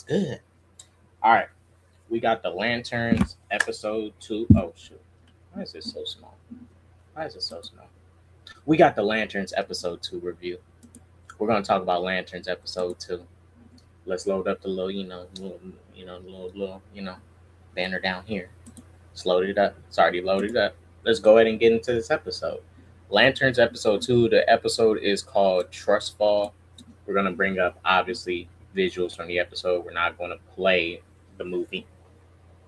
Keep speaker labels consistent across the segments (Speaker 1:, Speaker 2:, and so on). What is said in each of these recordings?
Speaker 1: What's good? All right, we got the Lanterns episode 2. Oh shoot, why is it so small? Why is it so small? We got the Lanterns episode 2 review. We're gonna talk about Lanterns episode 2. Let's load up the little, banner down here. Let's load it up. It's already loaded up. Let's go ahead and get into this episode. Lanterns episode 2. The episode is called Trust Fall. We're gonna bring up obviously visuals from the episode. We're not gonna play the movie.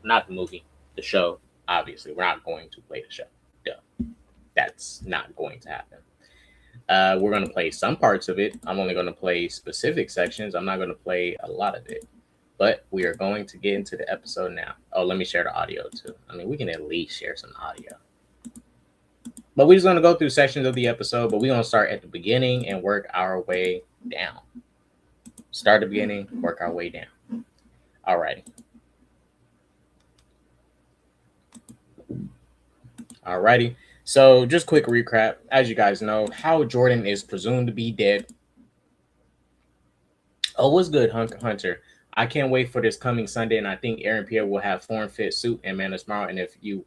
Speaker 1: Not the movie, the show. Obviously, we're not going to play the show. Duh. That's not going to happen. We're going to play some parts of it. I'm only going to play specific sections. I'm not going to play a lot of it. But we are going to get into the episode now. Oh, let me share the audio too. I mean, we can at least share some audio. But we're just going to go through sections of the episode, but we're going to start at the beginning and work our way down. Start at the beginning, work our way down. Alrighty. Alrighty. So just quick recap. As you guys know, Hal Jordan is presumed to be dead. Oh, what's good, Hunter? I can't wait for this coming Sunday, and I think Aaron Pierre will have form fit suit and Man of Tomorrow. And if you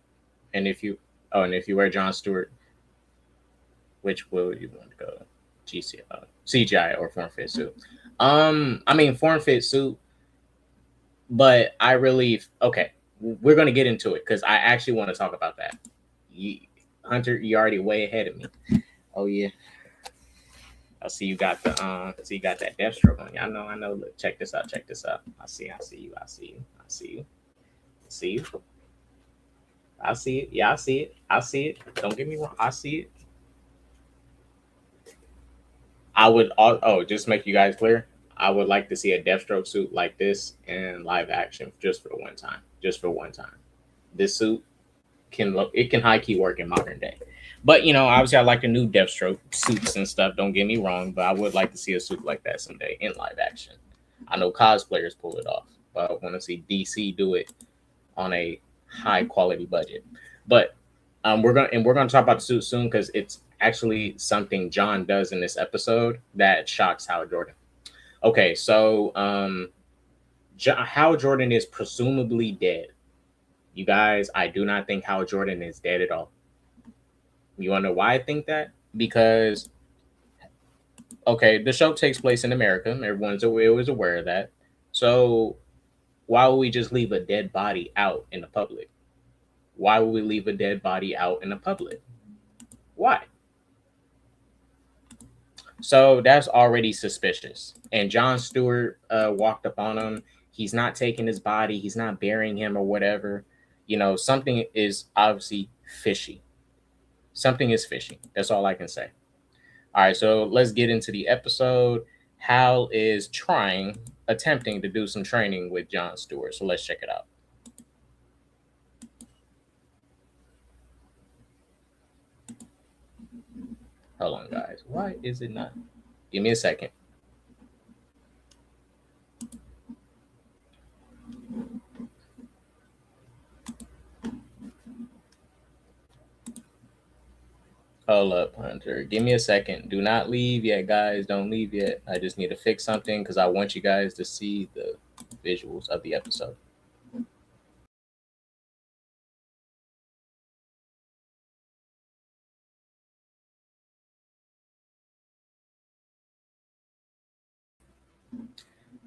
Speaker 1: wear Jon Stewart, which will you want to go? CGI or form fit suit? I mean form fit suit, but I really okay. We're gonna get into it because I actually want to talk about that. Hunter, you're already way ahead of me. Oh yeah. I see you got the that Deathstroke on you. I know. Look, check this out. I see you. I see you. Yeah, I see it. Don't get me wrong. I see it. I would just make you guys clear. I would like to see a Deathstroke suit like this in live action just for one time. This suit can high key work in modern day. But obviously I like the new Deathstroke suits and stuff. Don't get me wrong, but I would like to see a suit like that someday in live action. I know cosplayers pull it off, but I want to see DC do it on a high quality budget. But we're gonna talk about the suit soon because it's actually something John does in this episode that shocks Hal Jordan. Okay, so Hal Jordan is presumably dead. You guys, I do not think Hal Jordan is dead at all. You want to know why I think that? Because, okay, the show takes place in America. Everyone's always aware of that. So why would we just leave a dead body out in the public? Why would we leave a dead body out in the public? Why? So that's already suspicious. And Jon Stewart walked up on him. He's not taking his body. He's not burying him or whatever. Something is obviously fishy. Something is fishy. That's all I can say. All right, so let's get into the episode. Hal is attempting to do some training with Jon Stewart. So let's check it out. Hold on, guys. Why is it not? Give me a second. Hold up, Hunter. Give me a second. Do not leave yet, guys. Don't leave yet. I just need to fix something because I want you guys to see the visuals of the episode.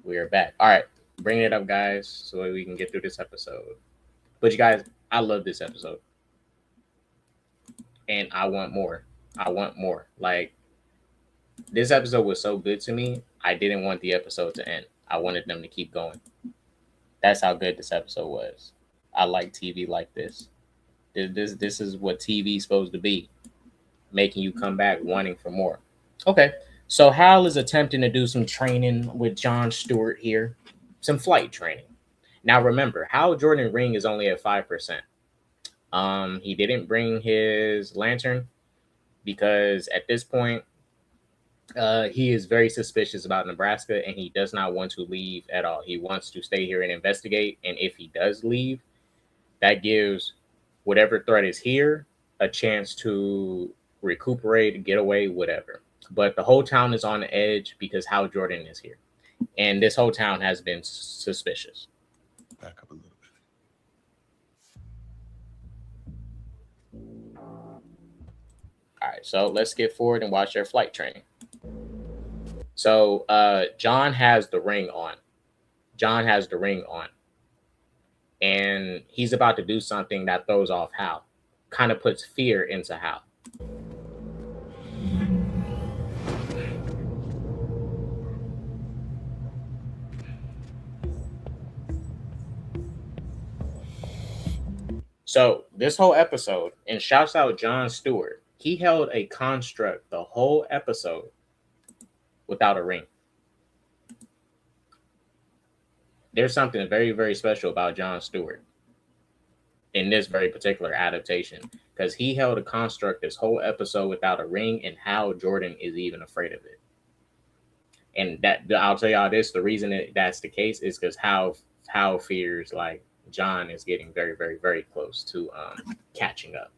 Speaker 1: We are back. All right. Bring it up, guys, so we can get through this episode. But you guys, I love this episode. And I want more. Like, this episode was so good to me, I didn't want the episode to end. I wanted them to keep going. That's how good this episode was. I like TV like this. This is what TV is supposed to be, making you come back wanting for more. Okay, so Hal is attempting to do some training with Jon Stewart here, some flight training. Now remember, Hal Jordan ring is only at 5%. He didn't bring his lantern because at this point, he is very suspicious about Nebraska and he does not want to leave at all. He wants to stay here and investigate. And if he does leave, that gives whatever threat is here a chance to recuperate, get away, whatever. But the whole town is on the edge because Hal Jordan is here. And this whole town has been suspicious.
Speaker 2: Back up a little bit.
Speaker 1: All right, so let's get forward and watch their flight training. So John has the ring on. John has the ring on. And he's about to do something that throws off Hal. Kind of puts fear into Hal. So this whole episode, and shouts out Jon Stewart, he held a construct the whole episode without a ring. There's something very, very special about Jon Stewart in this very particular adaptation, because he held a construct this whole episode without a ring, and Hal Jordan is even afraid of it. And that, I'll tell y'all this, the reason that's the case is because Hal fears like John is getting very, very, very close to catching up.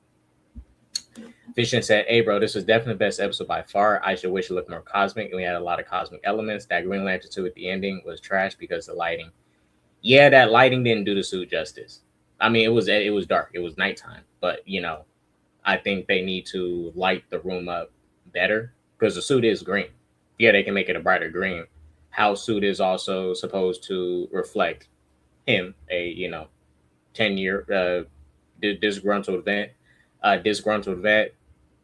Speaker 1: Vision said, "Hey, bro, this was definitely the best episode by far. I should wish it looked more cosmic, and we had a lot of cosmic elements. That Green Lantern 2 at the ending was trash because the lighting. Yeah, that lighting didn't do the suit justice. I mean, it was dark. It was nighttime. But, you know, I think they need to light the room up better because the suit is green. Yeah, they can make it a brighter green. Hal's suit is also supposed to reflect him, a, 10-year disgruntled vet,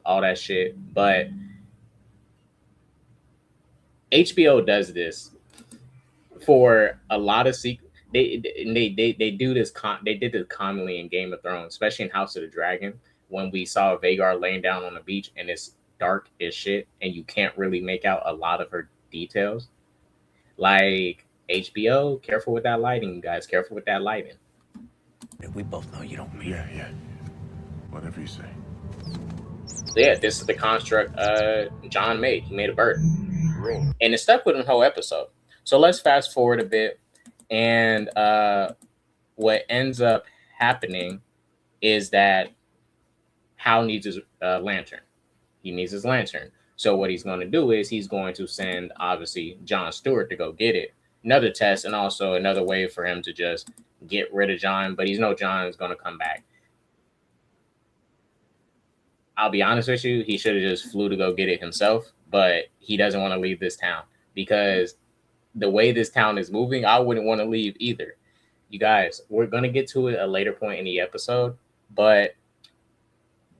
Speaker 1: all that shit. But HBO does this for a lot of they do this. They did this commonly in Game of Thrones, especially in House of the Dragon, when we saw Vhagar laying down on the beach and it's dark as shit, and you can't really make out a lot of her details. Like HBO, careful with that lighting, you guys. Careful with that lighting.
Speaker 3: We both know you don't mean
Speaker 2: it. Yeah. Whatever you say.
Speaker 1: Yeah, this is the construct John made. He made a bird. And it stuck with him the whole episode. So let's fast forward a bit. And what ends up happening is that Hal needs his lantern. He needs his lantern. So what he's going to do is he's going to send, obviously, Jon Stewart to go get it. Another test and also another way for him to just get rid of John. But he's know John is going to come back. I'll be honest with you, he should have just flew to go get it himself. But he doesn't want to leave this town because the way this town is moving, I wouldn't want to leave either. You guys, we're going to get to it a later point in the episode, but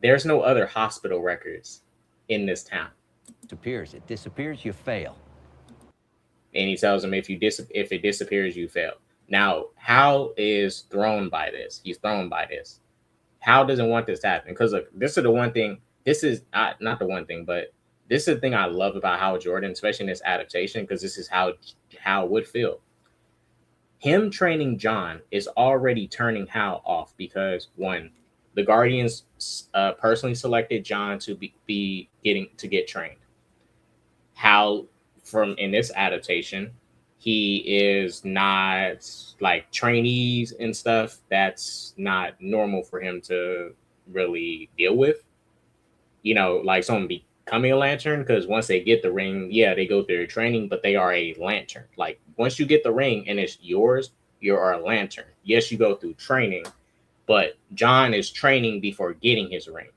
Speaker 1: there's no other hospital records in this town.
Speaker 3: It disappears, you fail.
Speaker 1: And he tells him if it disappears, you fail. Now, Hal is thrown by this. He's thrown by this. Hal doesn't want this to happen because look, this is the one thing. This is not the one thing, but this is the thing I love about Hal Jordan, especially in this adaptation, because this is how Hal would feel. Him training John is already turning Hal off because, one, the Guardians personally selected John to get trained. Hal, in this adaptation, he is not like trainees and stuff. That's not normal for him to really deal with. You know, like someone becoming a lantern, because once they get the ring, yeah, they go through training, but they are a lantern. Like once you get the ring and it's yours, you are a lantern. Yes, you go through training, but John is training before getting his ring,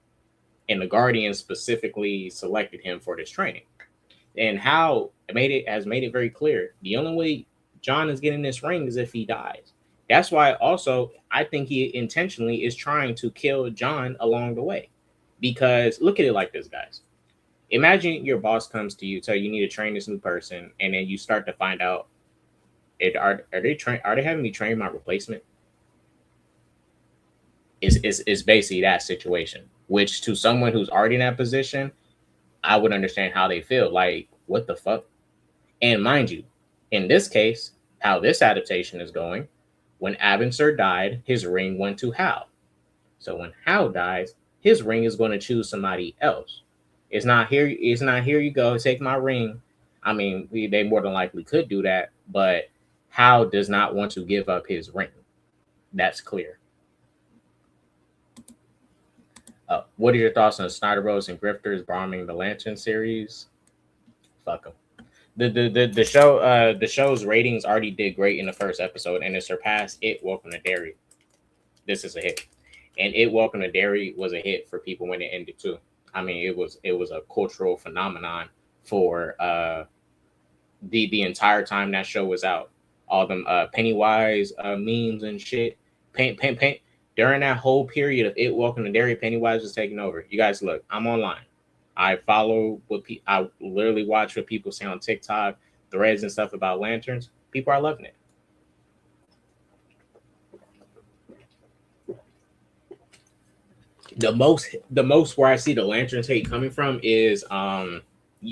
Speaker 1: and the Guardians specifically selected him for this training. And Hal has made it very clear the only way John is getting this ring is if he dies. That's why also I think he intentionally is trying to kill John along the way. Because look at it like this, guys. Imagine your boss comes to you, tell you need to train this new person, and then you start to find out, are they having me train my replacement? It's basically that situation. Which to someone who's already in that position, I would understand how they feel. Like, what the fuck? And mind you, in this case, how this adaptation is going, when Abin Sur died, his ring went to Hal. So when Hal dies, his ring is going to choose somebody else. It's not here. It's not here you go, take my ring. I mean, they more than likely could do that, but Hal does not want to give up his ring. That's clear. What are your thoughts on Snyder Bros and Grifters bombing the Lantern series? Fuck them. The show's ratings already did great in the first episode, and it surpassed It Welcome to Derry. This is a hit, and It Welcome to Derry was a hit for people when it ended too. I mean, it was a cultural phenomenon for the entire time that show was out. All them Pennywise memes and shit. Paint. During that whole period of It Welcome to Derry, Pennywise was taking over. You guys, look, I'm online. I follow I literally watch what people say on TikTok, threads and stuff about lanterns. People are loving it. The most where I see the lanterns hate coming from is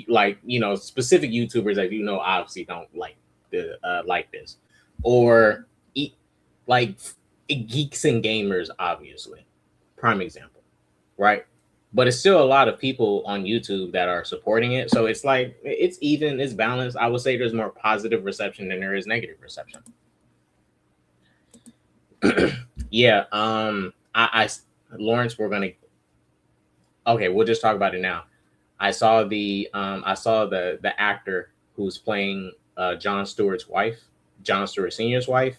Speaker 1: like, you know, specific YouTubers that you know obviously don't like the like this, or like geeks and gamers, obviously, prime example, right? But it's still a lot of people on YouTube that are supporting it, so it's like it's even, it's balanced. I would say there's more positive reception than there is negative reception. Yeah, I Lawrence, we're gonna, okay, we'll just talk about it now. I saw the actor who's playing Jon Stewart's wife, Jon Stewart Sr.'s wife,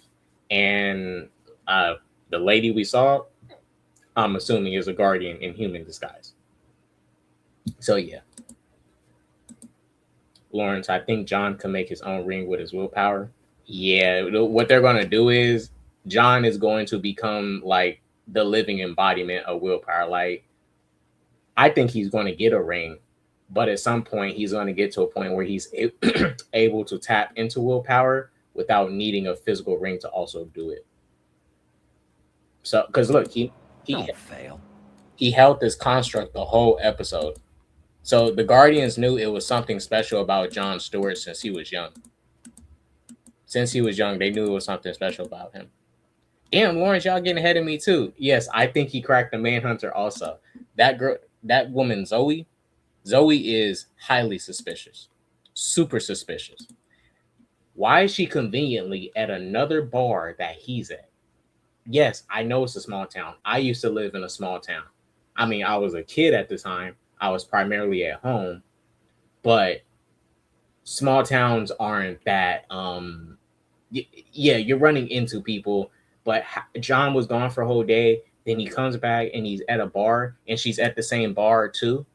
Speaker 1: and the lady we saw, I'm assuming, is a Guardian in human disguise. So yeah, Lawrence, I think Jon can make his own ring with his willpower. Yeah, what they're gonna do is Jon is going to become like the living embodiment of willpower. Like, I think he's going to get a ring, but at some point he's going to get to a point where he's able to tap into willpower without needing a physical ring to also do it. So, because look, he
Speaker 3: fail.
Speaker 1: He held this construct the whole episode. So the Guardians knew it was something special about Jon Stewart since he was young. Since he was young, they knew it was something special about him. Damn, Lawrence, y'all getting ahead of me too. Yes, I think he cracked the Manhunter also. That girl, that woman, Zoe is highly suspicious. Super suspicious. Why is she conveniently at another bar that he's at? Yes, I know it's a small town. I used to live in a small town. I mean, I was a kid at the time. I was primarily at home. But small towns aren't that... yeah, you're running into people. But Jon was gone for a whole day. Then he comes back and he's at a bar. And she's at the same bar too.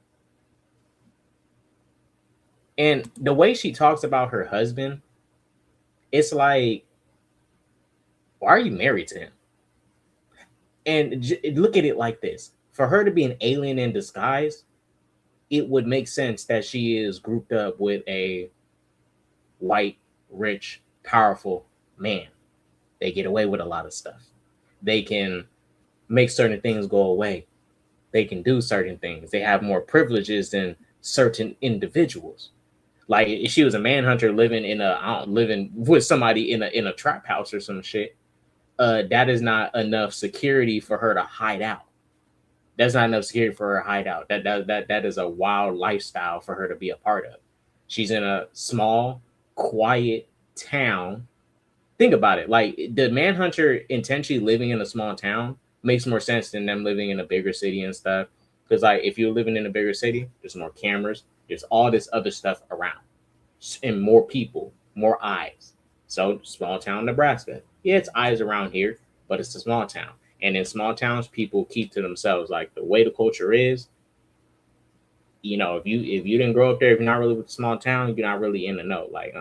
Speaker 1: And the way she talks about her husband, it's like, why are you married to him? And look at it like this. For her to be an alien in disguise, it would make sense that she is grouped up with a white, rich, powerful man. They get away with a lot of stuff. They can make certain things go away. They can do certain things. They have more privileges than certain individuals. Like if she was a manhunter living with somebody in a trap house or some shit, that is not enough security for her to hide out. That's not enough security for her to hide out. That is a wild lifestyle for her to be a part of. She's in a small, quiet town. Think about it. Like the manhunter intentionally living in a small town makes more sense than them living in a bigger city and stuff. Because like if you're living in a bigger city, there's more cameras, there's all this other stuff around, and more people, more eyes. So small town Nebraska, yeah, it's eyes around here, but it's a small town. And in small towns, people keep to themselves. Like the way the culture is, you know, if you didn't grow up there, if you're not really with a small town, you're not really in the know. Like,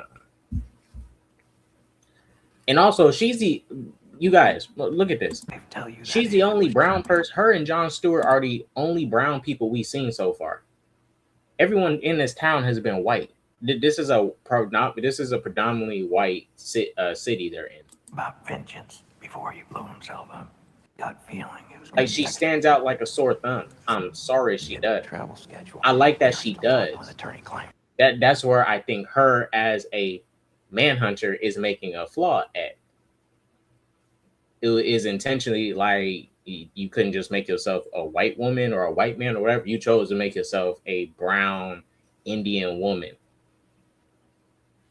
Speaker 1: And also, you guys, look at this. She's the only brown person. Her and Jon Stewart are the only brown people we've seen so far. Everyone in this town has been white. This is a predominantly white city they're in.
Speaker 3: About vengeance before he blew himself up. Gut feeling. It was
Speaker 1: like she stands out like a sore thumb. I'm sorry she does.
Speaker 3: Travel schedule.
Speaker 1: I like that she does. That's where I think her as a manhunter is making a flaw at. It is intentionally like you couldn't just make yourself a white woman or a white man or whatever. You chose to make yourself a brown Indian woman.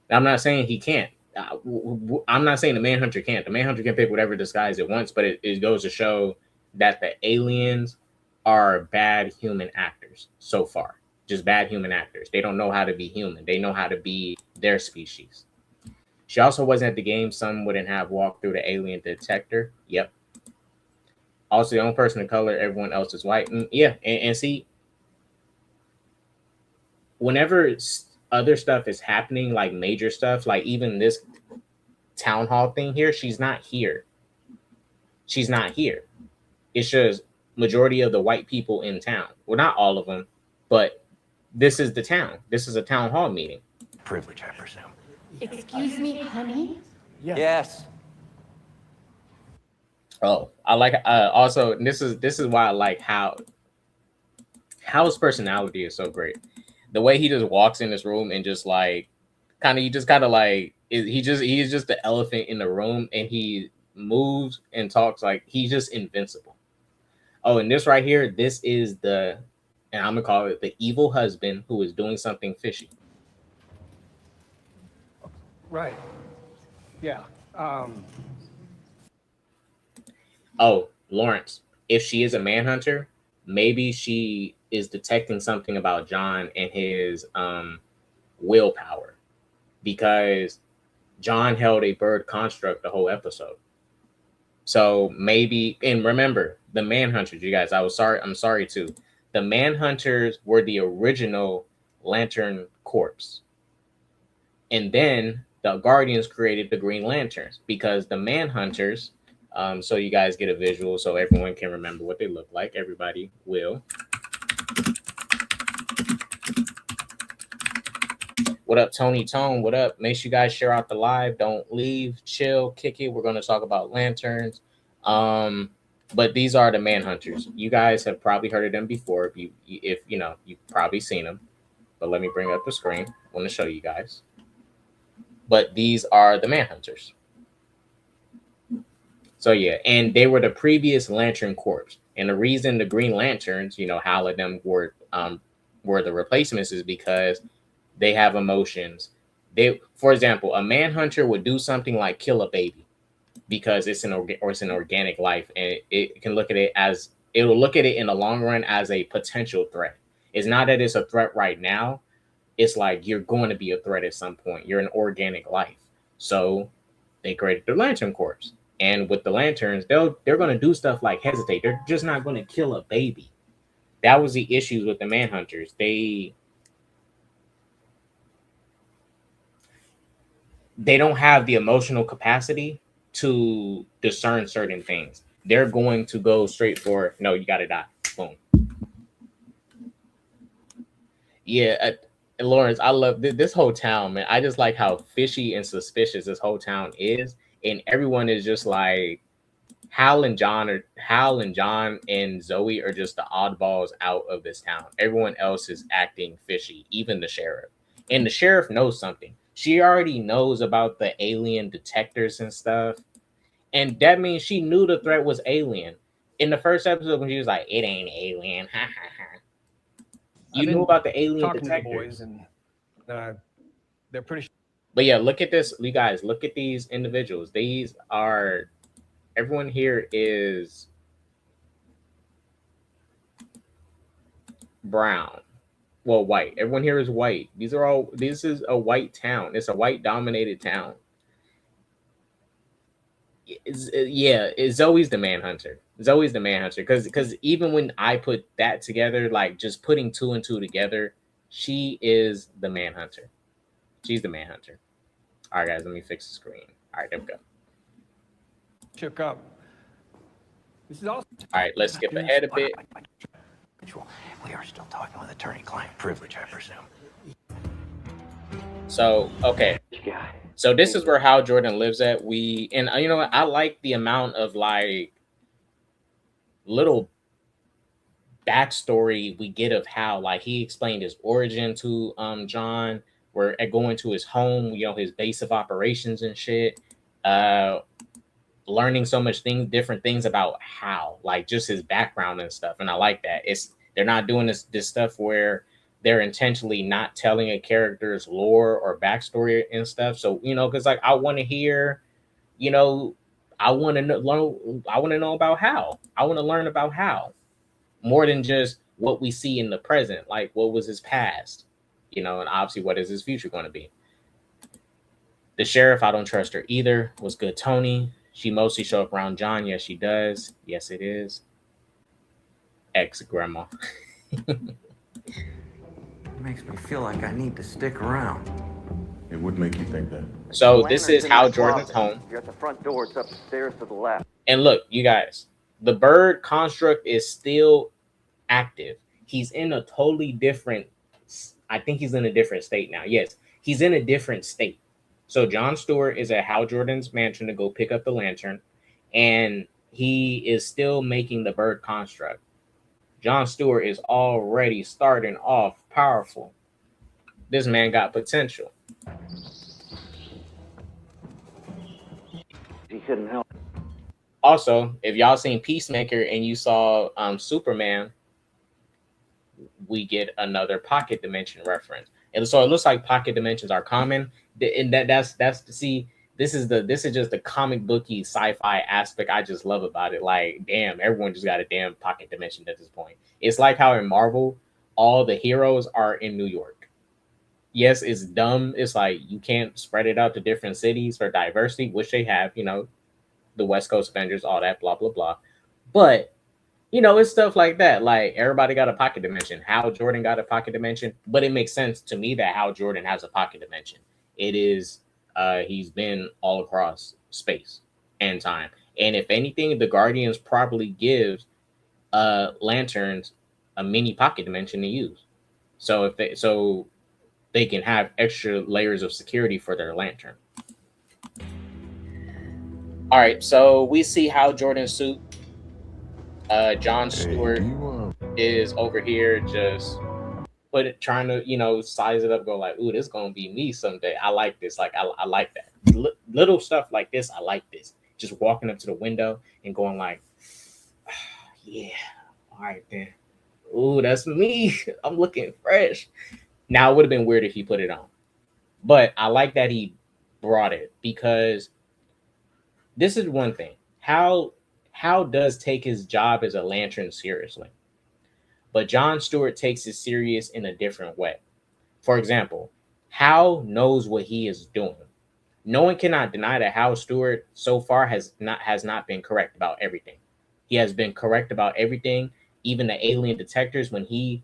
Speaker 1: I'm not saying he can't. I'm not saying the manhunter can't. The manhunter can pick whatever disguise it wants, but it goes to show that the aliens are bad human actors so far. just bad human actors. They don't know how to be human. They know how to be their species. She also wasn't at the game. Some wouldn't have walked through the alien detector. Yep. Also, the only person of color, everyone else is white. Yeah, and see, whenever other stuff is happening, like major stuff, like even this town hall thing here, she's not here. She's not here. It's just majority of the white people in town. Well, not all of them, but this is the town. This is a town hall meeting.
Speaker 3: Privilege, I presume.
Speaker 4: Excuse me, honey?
Speaker 3: Yes.
Speaker 1: Oh, I like also this is why I like how his personality is so great. The way he just walks in this room and just like he's just the elephant in the room, and he moves and talks like he's just invincible. Oh, and this right here, this is and I'm gonna call it the evil husband who is doing something fishy.
Speaker 5: Right. Yeah.
Speaker 1: Oh, Lawrence, if she is a manhunter, maybe she is detecting something about John and his willpower, because John held a bird construct the whole episode. So maybe, and remember, the manhunters, you guys, I'm sorry too. The manhunters were the original Lantern Corps. And then the Guardians created the Green Lanterns, because the manhunters, so you guys get a visual so everyone can remember what they look like. Everybody will. What up, Tony Tone? What up? Make sure you guys share out the live. Don't leave. Chill. Kick it. We're going to talk about lanterns. But these are the manhunters. You guys have probably heard of them before. If you've probably seen them. But let me bring up the screen. I want to show you guys. But these are the manhunters. So yeah, and they were the previous Lantern Corps. And the reason the Green Lanterns, how of them were the replacements is because they have emotions. For example, a manhunter would do something like kill a baby because it's an organic life, and it'll look at it in the long run as a potential threat. It's not that it's a threat right now. It's like you're going to be a threat at some point. You're an organic life. So they created the Lantern Corps. And with the lanterns, they're going to do stuff like hesitate. They're just not going to kill a baby. That was the issues with the manhunters. They don't have the emotional capacity to discern certain things. They're going to go straight for, no, you got to die. Boom. Yeah, Lawrence, I love this whole town, man. I just like how fishy and suspicious this whole town is. And everyone is just like Hal and John and Zoe are just the oddballs out of this town. Everyone else is acting fishy, even the sheriff. And the sheriff knows something. She already knows about the alien detectors and stuff. And that means she knew the threat was alien. In the first episode, when she was like, it ain't alien. Ha ha ha. You knew about the alien detectors.
Speaker 5: To the boys, and they're pretty.
Speaker 1: But yeah, look at this, you guys. Look at these individuals. Everyone here is brown. Well, white. Everyone here is white. This is a white town. It's a white dominated town. Zoe's the manhunter. Zoe's the manhunter. Because even when I put that together, like just putting two and two together, she is the manhunter. She's the manhunter. All right, guys, let me fix the screen. All right, there we go.
Speaker 5: Shook up. This is also.
Speaker 1: All right, let's skip ahead a bit.
Speaker 3: We are still talking with attorney-client privilege, I presume.
Speaker 1: So, okay. So this is where Hal Jordan lives at. And you know what? I like the amount of like little backstory we get of Hal. Like he explained his origin to John. We're going to his home, his base of operations and shit. Learning so much different things about Hal, like just his background and stuff. And I like that. They're not doing this stuff where they're intentionally not telling a character's lore or backstory and stuff. So, because like I want to hear, I want to know about Hal. I want to learn about Hal more than just, what we see in the present, like what was his past, you know, and obviously what is his future going to be. The sheriff, I don't trust her either. Was good, Tony. She mostly show up around John. Yes, she does. Yes, it is. Ex-grandma.
Speaker 3: It makes me feel like I need to stick around.
Speaker 2: It would make you think that.
Speaker 1: So
Speaker 6: The
Speaker 1: this
Speaker 6: lantern's
Speaker 1: is
Speaker 6: in
Speaker 1: Hal
Speaker 6: that
Speaker 1: Jordan's
Speaker 6: closet.
Speaker 1: home.
Speaker 6: You're at the front door. It's up the stairs to the left.
Speaker 1: And look, you guys, the bird construct is still active. He's in a totally different, I think he's in a different state now. Yes, he's in a different state. So John Stewart is at Hal Jordan's mansion to go pick up the lantern, and he is still making the bird construct. John Stewart is already starting off powerful. This man got potential.
Speaker 6: He couldn't help.
Speaker 1: Also, if y'all seen Peacemaker and you saw Superman, we get another pocket dimension reference. And so it looks like pocket dimensions are common. And that's see, this is just the comic booky sci-fi aspect I just love about it. Like, damn, everyone just got a damn pocket dimension at this point. It's like how in Marvel, all the heroes are in New York. Yes, it's dumb. It's like you can't spread it out to different cities for diversity, which they have, you know, the West Coast Avengers, all that, blah, blah, blah. But, you know, it's stuff like that. Like, everybody got a pocket dimension. Hal Jordan got a pocket dimension. But it makes sense to me that Hal Jordan has a pocket dimension. It is, he's been all across space and time. And if anything, the Guardians probably gives lanterns a mini pocket dimension to use. So they can have extra layers of security for their lantern. All right, so we see Hal Jordan's suit. John Stewart is over here just trying to, you know, size it up, go like, ooh, this is gonna be me someday. I like this. Like, I like that. Little stuff like this, I like this. Just walking up to the window and going like, yeah, all right then. Ooh, that's me. I'm looking fresh. Now, it would have been weird if he put it on. But I like that he brought it, because this is one thing. Hal does take his job as a lantern seriously. But John Stewart takes it serious in a different way. For example, Hal knows what he is doing. No one cannot deny that Hal Stewart so far has not been correct about everything. He has been correct about everything, even the alien detectors. When he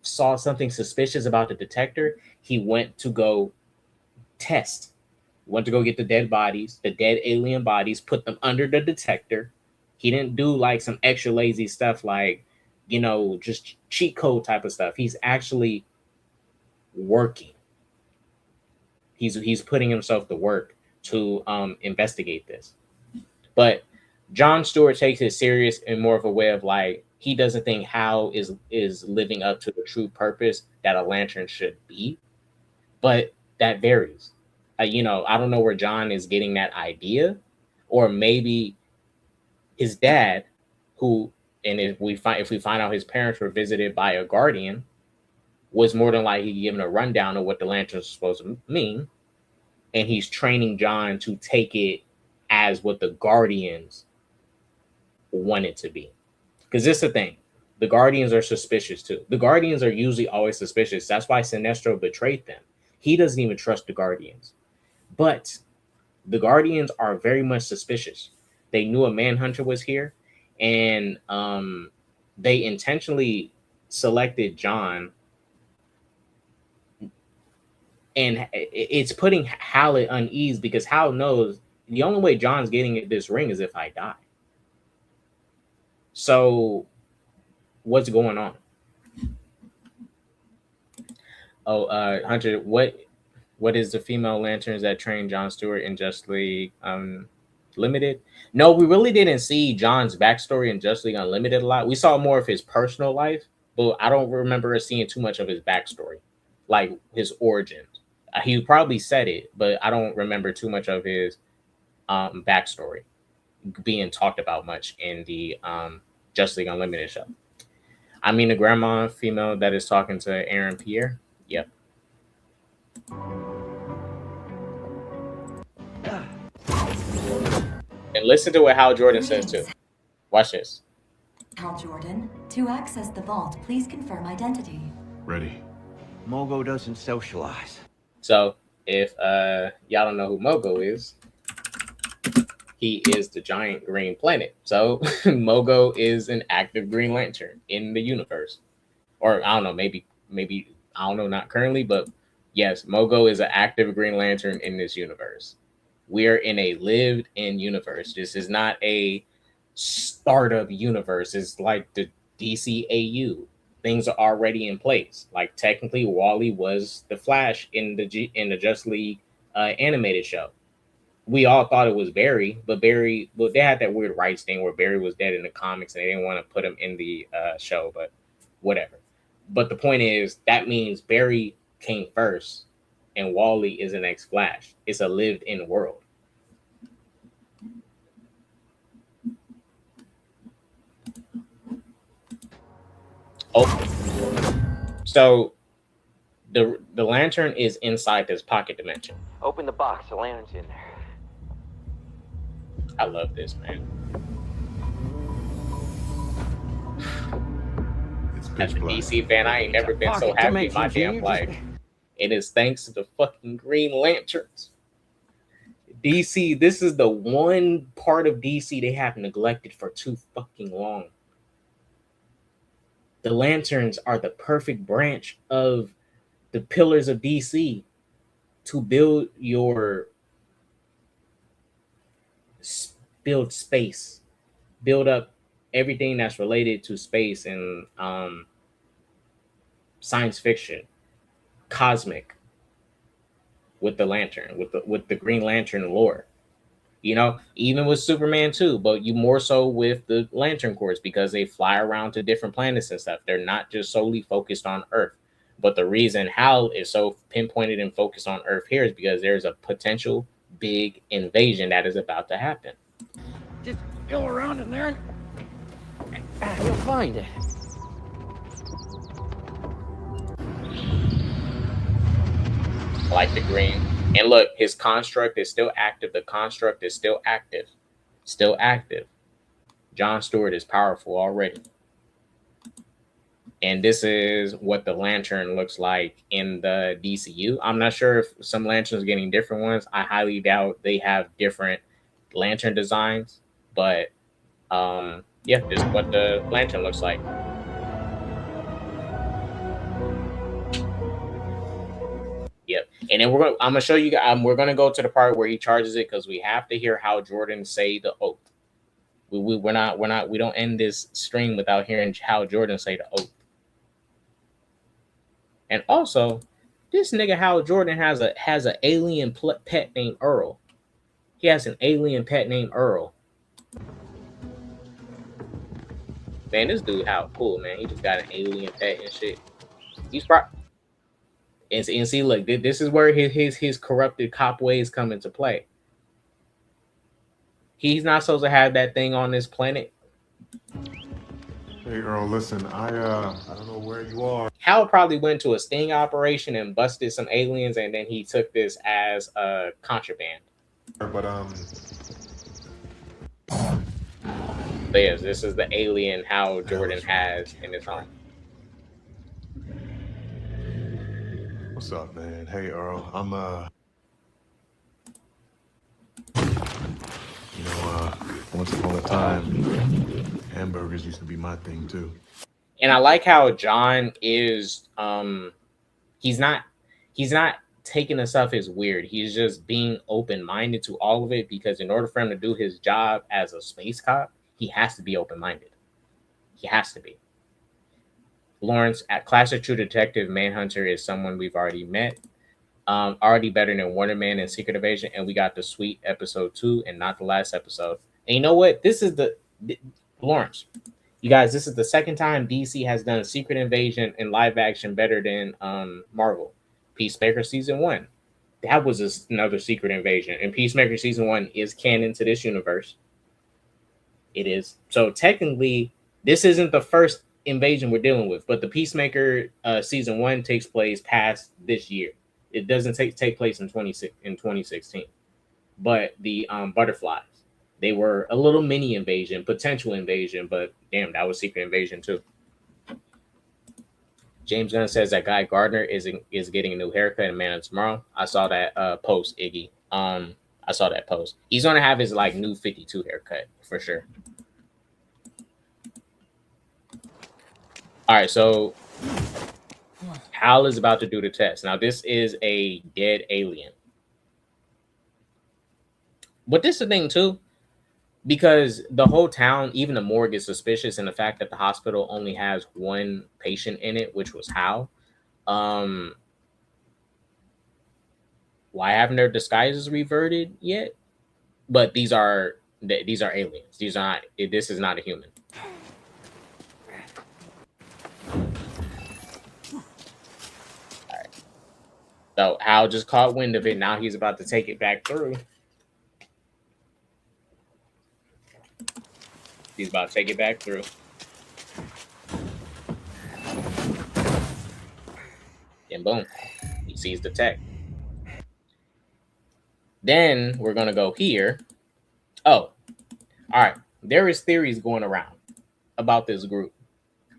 Speaker 1: saw something suspicious about the detector, he went to go test. Went to go get the dead alien bodies, put them under the detector. He didn't do like some extra lazy stuff like, you know, just cheat code type of stuff. He's actually working. He's putting himself to work to investigate this. But John Stewart takes it serious in more of a way of like, he doesn't think Hal is living up to the true purpose that a lantern should be. But that varies. You know, I don't know where John is getting that idea, or maybe his dad, who, and if we find out his parents were visited by a guardian, was more than likely given a rundown of what the lanterns are supposed to mean, and he's training John to take it as what the Guardians want it to be. Because this is the thing, the Guardians are suspicious too. The Guardians are usually always suspicious. That's why Sinestro betrayed them. He doesn't even trust the Guardians. But the Guardians are very much suspicious. They knew a manhunter was here, and they intentionally selected John. And it's putting Hal at unease, because Hal knows the only way John's getting this ring is if I die. So what's going on? Oh, Hunter, what is the female lanterns that trained John Stewart in Justice League Limited? No, we really didn't see John's backstory in Justice League Unlimited a lot. We saw more of his personal life, but I don't remember seeing too much of his backstory, like his origins. He probably said it, but I don't remember too much of his backstory being talked about much in the Justice League Unlimited show. I mean, the grandma female that is talking to Aaron Pierre. Yep. And listen to what Hal Jordan says too. Watch this.
Speaker 7: Hal Jordan, to access the vault, please confirm identity.
Speaker 2: Ready.
Speaker 3: Mogo doesn't socialize.
Speaker 1: So if y'all don't know who Mogo is, he is the giant green planet. So Mogo is an active Green Lantern in the universe. Or I don't know, maybe I don't know, not currently, but yes, Mogo is an active Green Lantern in this universe. We're in a lived-in universe. This is not a startup universe. It's like the DCAU. Things are already in place. Like technically, Wally was the Flash in the Justice League animated show. We all thought it was Barry, but Barry, well, they had that weird rights thing where Barry was dead in the comics and they didn't want to put him in the show, but whatever. But the point is, that means Barry came first and Wally is the next Flash. It's a lived-in world. Oh, so the lantern is inside this pocket dimension.
Speaker 6: Open the box. The lantern's in there.
Speaker 1: I love this, man.
Speaker 2: It's
Speaker 1: As
Speaker 2: pitch
Speaker 1: a
Speaker 2: black.
Speaker 1: DC fan, I ain't never been so
Speaker 5: Pocket
Speaker 1: happy in my
Speaker 5: dimension,
Speaker 1: damn
Speaker 5: Junior.
Speaker 1: life. It is thanks to the fucking Green Lanterns. DC, this is the one part of DC they have neglected for too fucking long. The Lanterns are the perfect branch of the pillars of DC to build your build space, build up everything that's related to space and science fiction, cosmic, with the lantern, with the Green Lantern lore. You know, even with Superman too, but you more so with the Lantern Corps because they fly around to different planets and stuff. They're not just solely focused on Earth. But the reason Hal is so pinpointed and focused on Earth here is because there's a potential big invasion that is about to happen.
Speaker 5: Just go around in there and you'll find it.
Speaker 1: Like the green. And look, his construct is still active. The construct is still active. Still active. John Stewart is powerful already. And this is what the lantern looks like in the DCU. I'm not sure if some lanterns are getting different ones. I highly doubt they have different lantern designs. But yeah, this is what the lantern looks like. Yep. And then I'm gonna show you guys. We're gonna go to the part where he charges it because we have to hear Hal Jordan say the oath. We don't end this stream without hearing Hal Jordan say the oath. And also, this nigga Hal Jordan has an alien pet named Earl. He has an alien pet named Earl. Man, this dude Hal cool, man. He just got an alien pet and shit. He's probably. And see, look, this is where his corrupted cop ways come into play. He's not supposed to have that thing on this planet.
Speaker 2: Hey Earl, listen, I don't know where you are.
Speaker 1: Hal probably went to a sting operation and busted some aliens, and then he took this as a contraband.
Speaker 2: But
Speaker 1: But yes, this is the alien Hal Jordan has in his home.
Speaker 2: what's up, man? Hey Earl, I'm once upon a time, hamburgers used to be my thing too.
Speaker 1: And I like how John is he's not taking the stuff as weird. He's just being open-minded to all of it because in order for him to do his job as a space cop, he has to be open-minded. He has to be. Lawrence, at Classic True Detective, Manhunter is someone we've already met. Already better than Wonder Man and Secret Invasion, and we got the sweet episode 2 and not the last episode. And you know what? This is Lawrence. You guys, this is the second time DC has done Secret Invasion in live action better than Marvel. Peacemaker Season 1. That was another Secret Invasion. And Peacemaker Season 1 is canon to this universe. It is. So technically, this isn't the first invasion we're dealing with, but the Peacemaker Season 1 takes place past this year. It doesn't take place in 2016. But the Butterflies, They were a little mini invasion, potential invasion, but damn, that was secret invasion too. James Gunn says that Guy Gardner is getting a new haircut in Man of Tomorrow. I saw that post, Iggy. I saw that post. He's gonna have his like new 52 haircut for sure. All right, so Hal is about to do the test. Now, this is a dead alien. But this is the thing too, because the whole town, even the morgue, is suspicious, and the fact that the hospital only has one patient in it, which was Hal. Why haven't their disguises reverted yet? But these are aliens. These are not. This is not a human. All right. So Hal just caught wind of it. Now he's about to take it back through. He's about to take it back through. And boom, he sees the tech. Then we're going to go here. Oh, all right. There is theories going around about this group.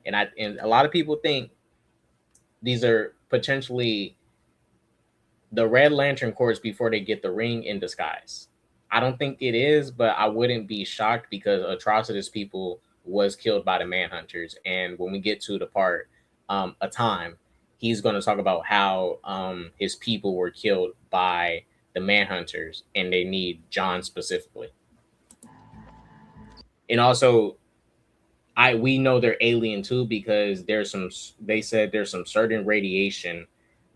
Speaker 1: And a lot of people think these are potentially the Red Lantern Corps before they get the ring in disguise. I don't think it is, but I wouldn't be shocked because Atrocitus people was killed by the Manhunters. And when we get to the part, A Time, he's going to talk about how his people were killed by the Manhunters, and they need John specifically. And also, we know they're alien too because they said there's some certain radiation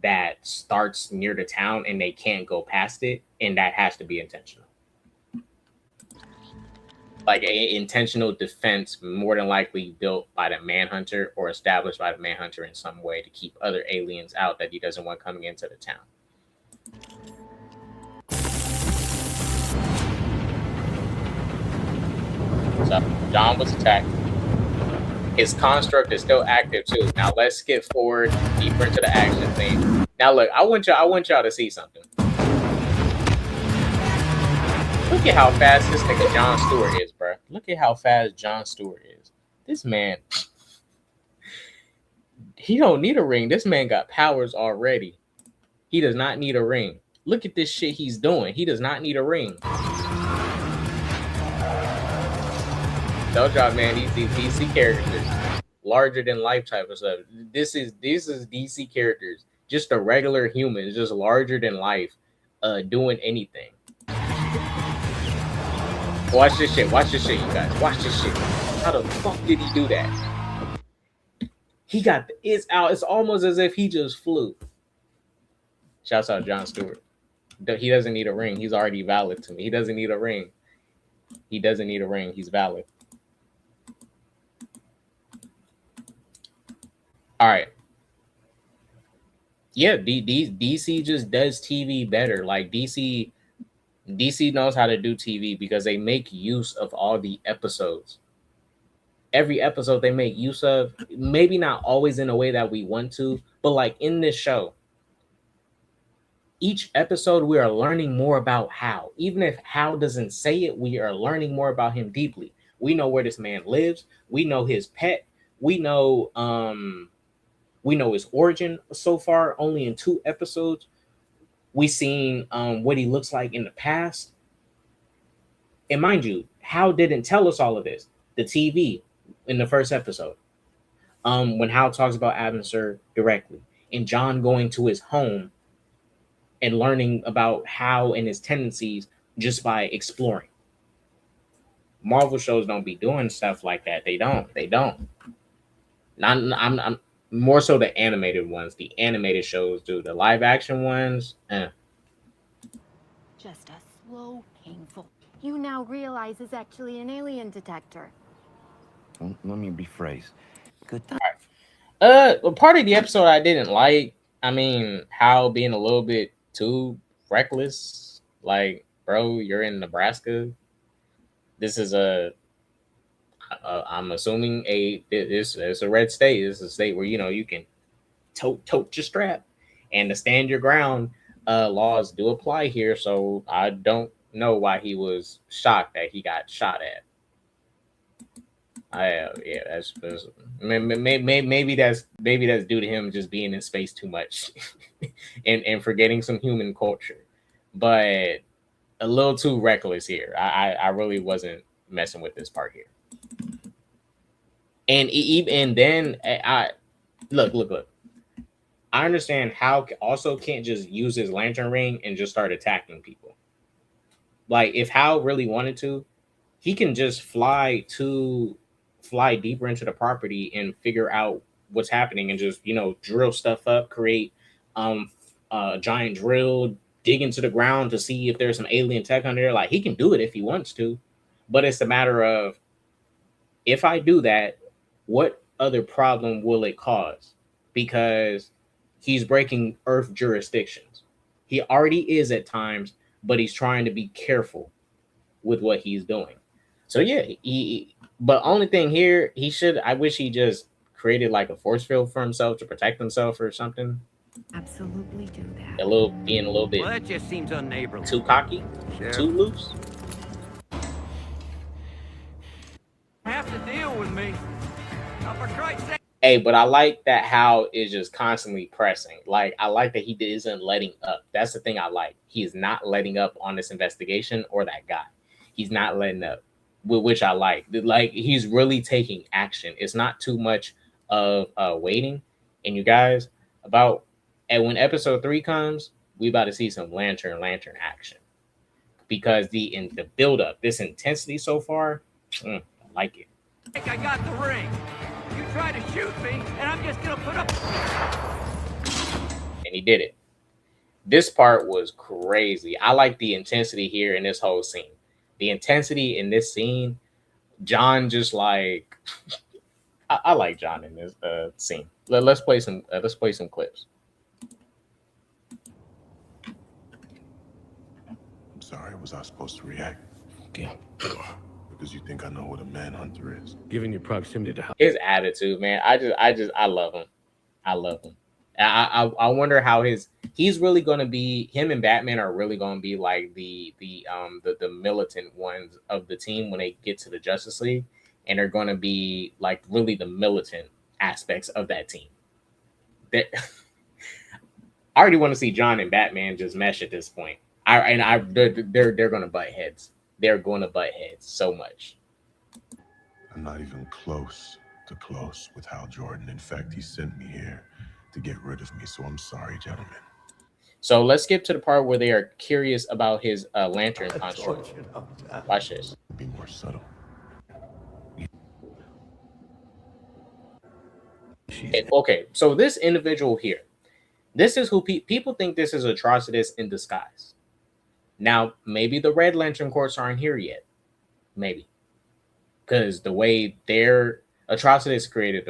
Speaker 1: that starts near the town and they can't go past it, and that has to be intentional. Like an intentional defense, more than likely built by the Manhunter or established by the Manhunter in some way to keep other aliens out that he doesn't want coming into the town. So John was attacked. His construct is still active too. Now let's skip forward deeper into the action thing. Now look, I want y'all to see something. Look at how fast this nigga John Stewart is, bro. Look at how fast John Stewart is. This man, he don't need a ring. This man got powers already. He does not need a ring. Look at this shit he's doing. He does not need a ring. Don't y'all, man, these DC characters, larger than life type of stuff. This is DC characters, just a regular human, just larger than life, doing anything. Watch this shit, you guys. Watch this shit. How the fuck did he do that? He got it's out. It's almost as if he just flew. Shouts out John Stewart. He doesn't need a ring. He's already valid to me. He doesn't need a ring. He doesn't need a ring. He's valid. All right. Yeah, DC just does TV better. Like DC knows how to do TV because they make use of all the episodes. Every episode they make use of, maybe not always in a way that we want to, but like in this show, each episode we are learning more about Hal. Even if Hal doesn't say it, we are learning more about him deeply. We know where this man lives. We know his pet. We know his origin so far, only in 2 episodes. We seen what he looks like in the past. And mind you, Hal didn't tell us all of this. The TV in the first episode, when Hal talks about Abin directly, and John going to his home and learning about Hal and his tendencies just by exploring. Marvel shows don't be doing stuff like that. They don't. I'm more so the animated ones. The animated shows do. The live action ones,
Speaker 4: Just a slow, painful. You now realize is actually an alien detector.
Speaker 3: Let me rephrase. Good time.
Speaker 1: Well, part of the episode I didn't like. I mean, Hal being a little bit too reckless. Like, bro, you're in Nebraska. This is I'm assuming it's a red state. It's a state where you can tote your strap, and the stand your ground laws do apply here. So I don't know why he was shocked that he got shot at. Yeah, that's maybe that's due to him just being in space too much and forgetting some human culture, but a little too reckless here. I really wasn't messing with this part here. And even then, I look. I understand how also can't just use his lantern ring and just start attacking people. Like if Hal really wanted to, he can just fly deeper into the property and figure out what's happening and just drill stuff up, create a giant drill, dig into the ground to see if there's some alien tech under there. Like he can do it if he wants to, but it's a matter of, if I do that, what other problem will it cause? Because he's breaking Earth jurisdictions. He already is at times, but he's trying to be careful with what he's doing. So yeah, but only thing here, I wish he just created like a force field for himself to protect himself or something.
Speaker 4: Absolutely do that.
Speaker 1: Being a little bit
Speaker 3: Well, that just seems unneighborly.
Speaker 1: too cocky, too loose.
Speaker 3: Have to deal with me. Oh, for Christ's sake.
Speaker 1: Hey, but I like that Hal is just constantly pressing. Like, I like that he isn't letting up. That's the thing I like. He is not letting up on this investigation or that guy. He's not letting up, which I like. Like, he's really taking action. It's not too much of waiting. And you guys, and when episode 3 comes, we about to see some lantern action. Because the build-up, this intensity so far, I like it.
Speaker 3: I think I got the ring. You try to shoot me, and I'm just gonna put up.
Speaker 1: And he did it. This part was crazy. I like the intensity here in this whole scene. The intensity in this scene, John just like, I like John in this scene. Let's play some clips.
Speaker 2: I'm sorry, was I supposed to react?
Speaker 5: Yeah.
Speaker 2: Because you think I know what a manhunter is.
Speaker 5: Given your proximity to
Speaker 1: His attitude, man, I love him. I love him. I wonder how he's really going to be. Him and Batman are really going to be like the militant ones of the team when they get to the Justice League, and they're going to be like really the militant aspects of that team. I already want to see John and Batman just mesh at this point. They're going to butt heads. They're going to butt heads so much.
Speaker 2: I'm not even close with Hal Jordan. In fact, he sent me here to get rid of me. So I'm sorry, gentlemen.
Speaker 1: So let's skip to the part where they are curious about his lantern construct. Watch this.
Speaker 2: Be more subtle.
Speaker 1: Okay, so this individual here, this is who people think this is Atrocitus in disguise. Now, maybe the Red Lantern Corps aren't here yet. Maybe. Because the way their Atrocitus created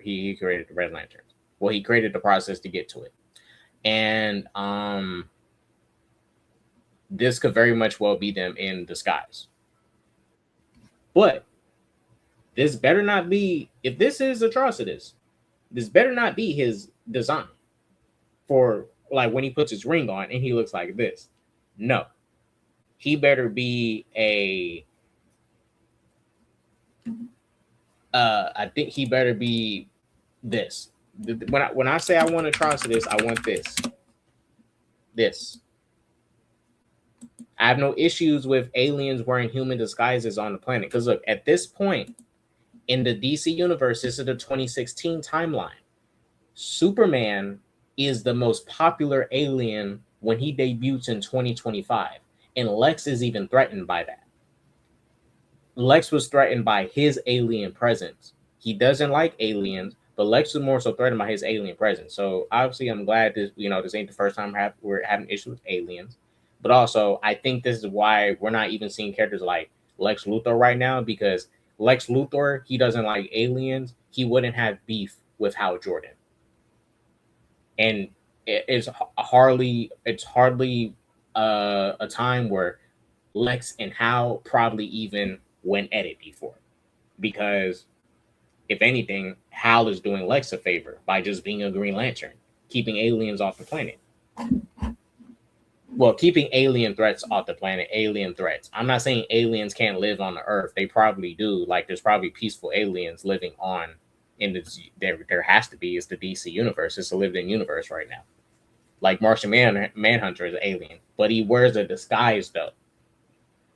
Speaker 1: he created the Red Lanterns. Well, he created the process to get to it. And this could very much well be them in disguise. But this better not be, if this is Atrocitus, this better not be his design for like when he puts his ring on and he looks like this. No, he better be I think he better be this. When I say I want Atrocitus, I want this. This. I have no issues with aliens wearing human disguises on the planet. Because look, at this point in the DC universe, this is the 2016 timeline. Superman is the most popular alien when he debuts in 2025. And Lex is even threatened by that. Lex was threatened by his alien presence. He doesn't like aliens, but Lex was more so threatened by his alien presence. So obviously I'm glad this ain't the first time we're having issues with aliens. But also, I think this is why we're not even seeing characters like Lex Luthor right now, because Lex Luthor, he doesn't like aliens. He wouldn't have beef with Hal Jordan. And it's hardly a time where Lex and Hal probably even went at it before. Because if anything, Hal is doing Lex a favor by just being a Green Lantern, keeping aliens off the planet. well, keeping alien threats off the planet, alien threats. I'm not saying aliens can't live on the Earth. They probably do. Like, there's probably peaceful aliens living on in the there has to be. It's the DC universe. It's a living universe right now. Like Martian Manhunter is an alien, but he wears a disguise though.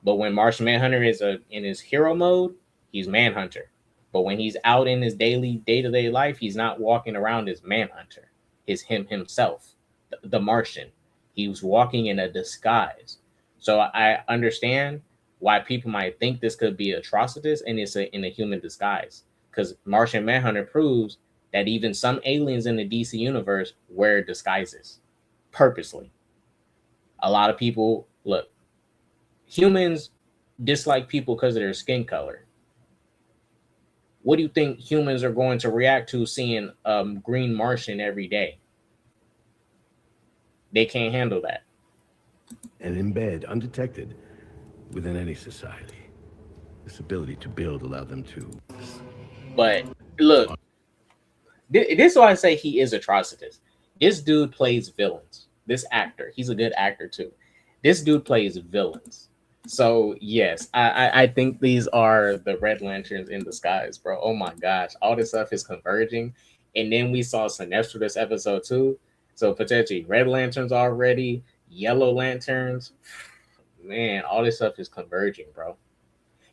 Speaker 1: But when Martian Manhunter is in his hero mode, he's Manhunter. But when he's out in his daily day-to-day life, he's not walking around as Manhunter. It's himself, the Martian. He was walking in a disguise. So I understand why people might think this could be Atrocitus and it's in a human disguise. Because Martian Manhunter proves that even some aliens in the DC universe wear disguises purposely. A lot of people, look, humans dislike people because of their skin color. What do you think humans are going to react to seeing green Martian every day? They can't handle that.
Speaker 8: And embed undetected within any society. This ability to build allow them to.
Speaker 1: But look, this is why I say he is Atrocitus. This dude plays villains. This actor, he's a good actor too. This dude plays villains. So yes, I think these are the Red Lanterns in disguise, bro. Oh my gosh, all this stuff is converging. And then we saw Sinestro this episode too. So potentially Red Lanterns already, Yellow Lanterns. Man, all this stuff is converging, bro.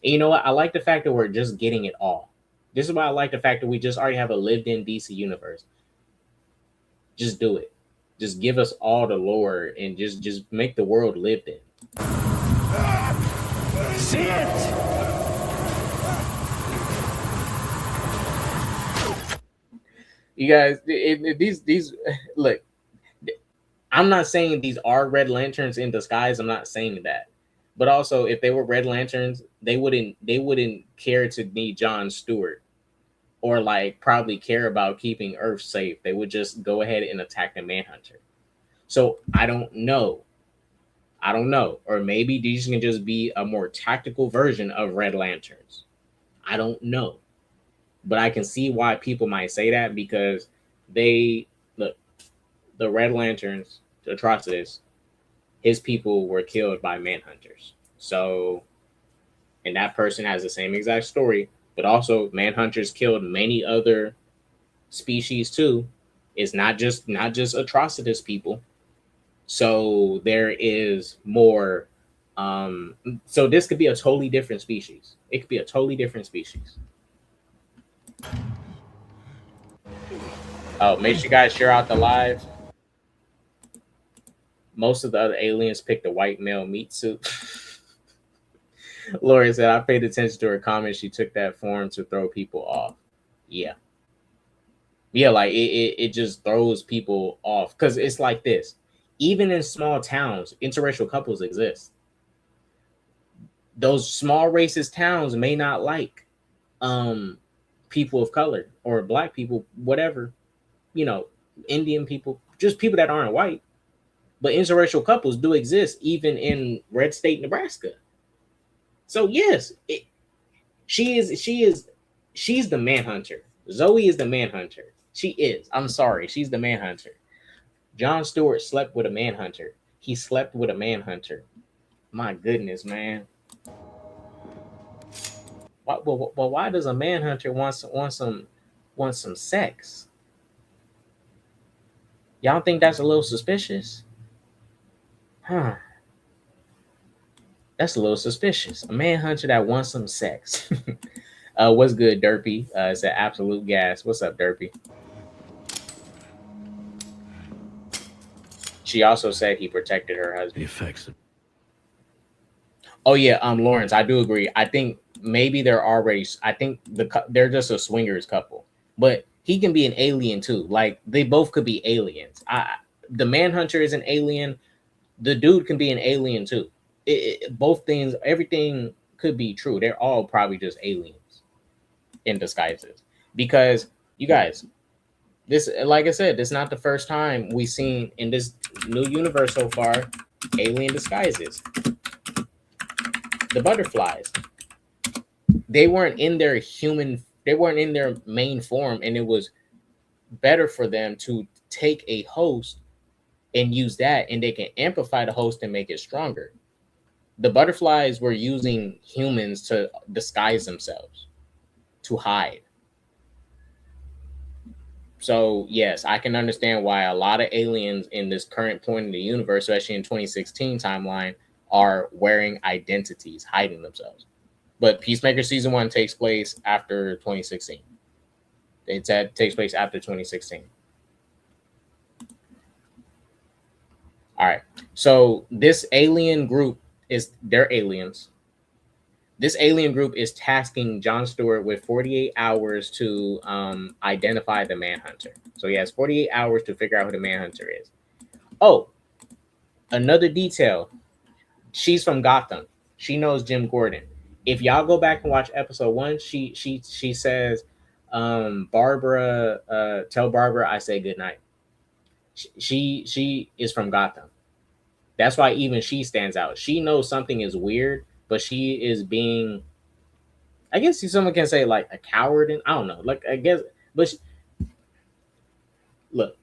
Speaker 1: And you know what? I like the fact that we're just getting it all. This is why I like the fact that we just already have a lived-in DC universe. Just do it. Just give us all the lore and just make the world lived in.
Speaker 3: See it!
Speaker 1: You guys, these look. I'm not saying these are Red Lanterns in disguise. I'm not saying that, but also if they were Red Lanterns, they wouldn't care to need John Stewart, or like probably care about keeping Earth safe. They would just go ahead and attack the Manhunter. So I don't know, or maybe these can just be a more tactical version of Red Lanterns. I don't know, but I can see why people might say that because they look. The Red Lanterns, the Atrocitus, his people were killed by Manhunters. So, and that person has the same exact story, but also Manhunters killed many other species too. It's not just Atrocitus people. So there is more. So this could be a totally different species. It could be a totally different species. Oh, make sure you guys share out the live. Most of the other aliens picked a white male meat suit. Lori said, I paid attention to her comments. She took that form to throw people off. Yeah. Yeah, like it just throws people off. Because it's like this. Even in small towns, interracial couples exist. Those small racist towns may not like people of color or black people, whatever. You know, Indian people, just people that aren't white. But interracial couples do exist even in red state Nebraska. So yes, she's the Manhunter. Zoe is the Manhunter. She is. I'm sorry, she's the Manhunter. John Stewart slept with a Manhunter. He slept with a Manhunter. My goodness, man. Why does a Manhunter want some sex? Y'all think that's a little suspicious? Huh. That's a little suspicious. A Manhunter that wants some sex. What's good, Derpy? It's an absolute gas. What's up, Derpy? She also said he protected her husband.
Speaker 8: The effects.
Speaker 1: Oh yeah, Lawrence, I do agree. I think maybe they're they're just a swingers couple, but he can be an alien too. Like they both could be aliens. The Manhunter is an alien. The dude can be an alien too. Both things, everything could be true. They're all probably just aliens in disguises. Because you guys, this, like I said, this is not the first time we've seen in this new universe so far alien disguises. The butterflies, they weren't in their main form, and it was better for them to take a host, and use that, and they can amplify the host and make it stronger. The butterflies were using humans to disguise themselves, to hide. So yes, I can understand why a lot of aliens in this current point in the universe, especially in 2016 timeline, are wearing identities, hiding themselves. But Peacemaker season 1 takes place after 2016. It takes place after 2016. All right. So this alien group they're aliens. This alien group is tasking Jon Stewart with 48 hours to identify the Manhunter. So he has 48 hours to figure out who the Manhunter is. Oh, another detail. She's from Gotham. She knows Jim Gordon. If y'all go back and watch episode 1, she says, Barbara, tell Barbara I say goodnight. She is from Gotham. That's why even she stands out. She knows something is weird, but she is being, I guess someone can say like a coward, and I don't know, like I guess, but look,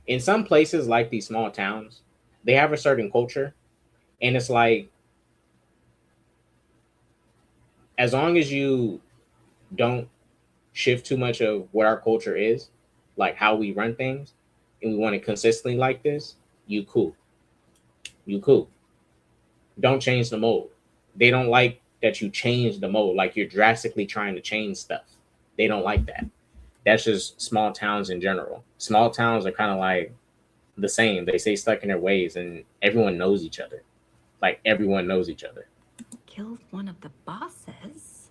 Speaker 1: in some places like these small towns, they have a certain culture, and it's like, as long as you don't shift too much of what our culture is, like how we run things, and we want it consistently like this, you cool. You cool. Don't change the mold. They don't like that you change the mold, like you're drastically trying to change stuff. They don't like that. That's just small towns in general. Small towns are kind of like the same. They stay stuck in their ways, and everyone knows each other. Like everyone knows each other.
Speaker 4: Killed one of the bosses.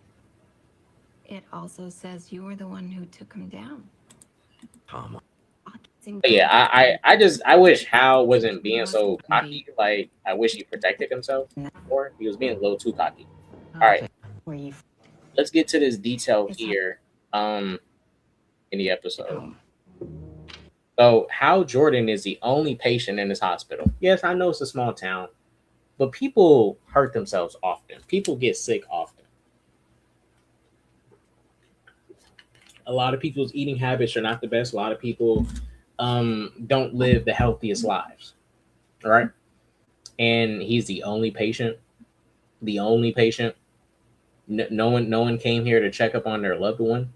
Speaker 4: It also says you were the one who took him down.
Speaker 3: Tom.
Speaker 1: But yeah, I wish Hal wasn't being so cocky. Like I wish he protected himself more. He was being a little too cocky. All right, let's get to this detail here in the episode. So Hal Jordan is the only patient in this hospital. Yes, I know it's a small town, but people hurt themselves often. People get sick often. A lot of people's eating habits are not the best. A lot of people don't live the healthiest lives. All right. And he's the only patient. The only patient. No one came here to check up on their loved one.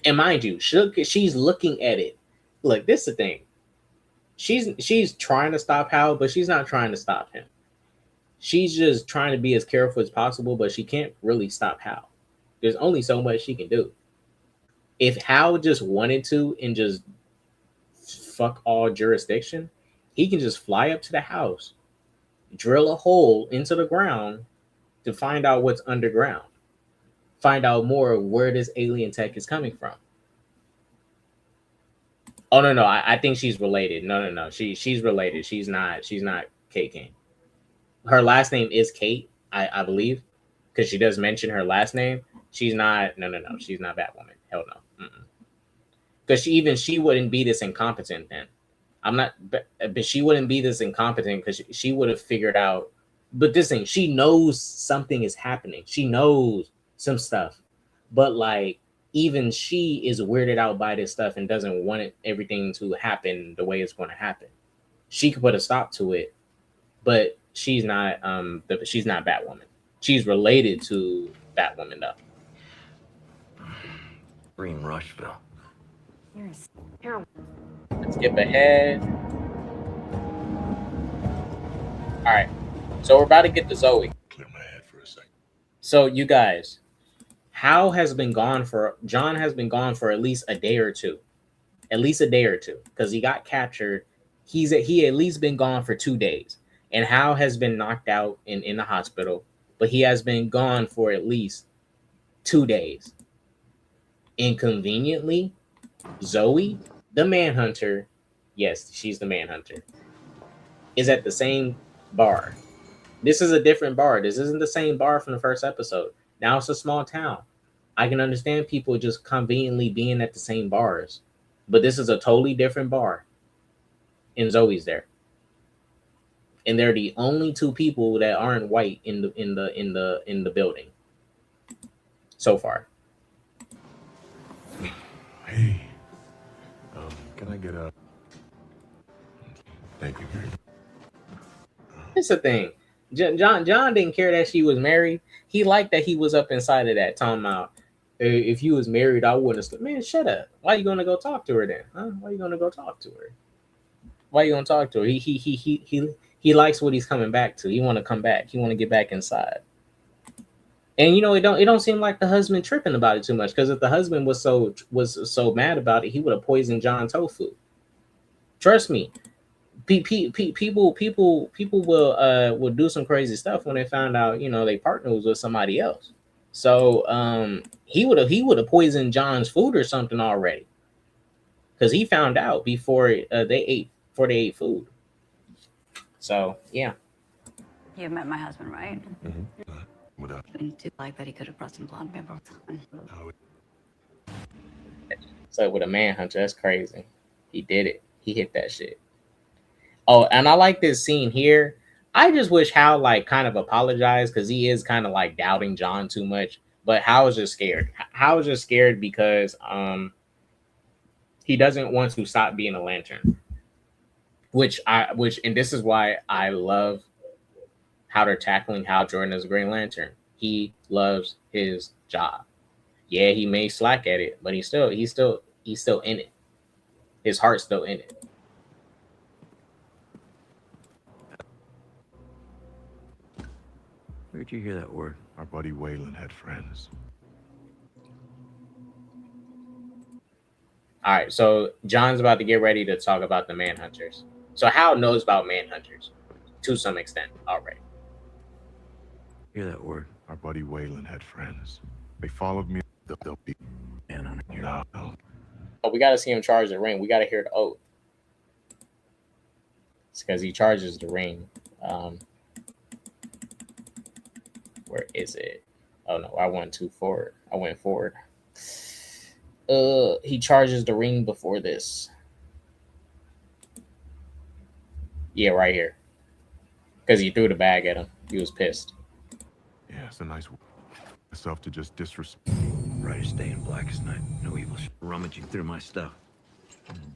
Speaker 1: And mind you, she's looking at it. Look, this is the thing. She's trying to stop Hal, but she's not trying to stop him. She's just trying to be as careful as possible, but she can't really stop Hal. There's only so much she can do. If Hal just wanted to and just fuck all jurisdiction, he can just fly up to the house, drill a hole into the ground to find out what's underground. Find out more of where this alien tech is coming from. Oh no, I think she's related. No. She's related. She's not Kate Kane. Her last name is Kate, I believe, because she does mention her last name. She's not. No. She's not Batwoman. Hell no. Because she wouldn't be this incompetent then. I'm not. But she wouldn't be this incompetent because she would have figured out. But this thing, she knows something is happening. She knows some stuff, but like even she is weirded out by this stuff and doesn't want everything to happen the way it's going to happen. She could put a stop to it, but she's not. She's not Batwoman. She's related to Batwoman though.
Speaker 3: Green Rushville.
Speaker 1: Let's skip ahead. All right, so we're about to get to Zoe.
Speaker 2: Clear my head for a second.
Speaker 1: So you guys, John has been gone for at least a day or two, because he got captured. He at least been gone for 2 days, and Hal has been knocked out in the hospital, but he has been gone for at least 2 days. Inconveniently, Zoe, the Manhunter, yes, she's the Manhunter, is at the same bar. This is a different bar. This isn't the same bar from the first episode. Now it's a small town. I can understand people just conveniently being at the same bars, but this is a totally different bar. And Zoe's there, and they're the only 2 people that aren't white in the building so far.
Speaker 2: Hey, can I get a... Thank you very much.
Speaker 1: It's the thing. John didn't care that she was married. He liked that he was up inside of that talking about, if you was married, I wouldn't have. Man, shut up. Why you gonna go talk to her then? Huh? Why you gonna go talk to her? Why you gonna talk to her? He likes what he's coming back to. He want to come back. He want to get back inside. And you know, it don't seem like the husband tripping about it too much, because if the husband was so mad about it, he would have poisoned John tofu. Trust me. People will do some crazy stuff when they found out, you know, they partner was with somebody else. So he would have poisoned John's food or something already, because he found out before they ate food. So yeah.
Speaker 9: You've met my husband, right?
Speaker 2: Mm-hmm. What up?
Speaker 9: I do like that he could have brought some blonde people.
Speaker 1: So with a manhunter, that's crazy. He did it. He hit that shit. Oh, and I like this scene here. I just wish Hal like kind of apologized, because he is kind of like doubting John too much. But Hal was just scared. Hal was just scared because he doesn't want to stop being a Lantern. And this is why I love how they're tackling Hal Jordan as a Green Lantern. He loves his job. Yeah, he may slack at it, but he's still in it. His heart's still in it.
Speaker 3: Where'd you hear that word?
Speaker 2: Our buddy Waylon had friends.
Speaker 1: All right, so John's about to get ready to talk about the Manhunters. So Hal knows about Manhunters to some extent already.
Speaker 3: Hear that word?
Speaker 2: Our buddy Waylon had friends. They followed me. They'll be...
Speaker 3: Man,
Speaker 2: No.
Speaker 1: Oh, we got to see him charge the ring. We got to hear the oath. It's because he charges the ring. Where is it? Oh no, I went too forward. I went forward. He charges the ring before this. Yeah, right here. Because he threw the bag at him. He was pissed.
Speaker 2: Yeah, it's a nice myself to just disrespect.
Speaker 3: brightest day and blackest night. No evil rummaging through my stuff.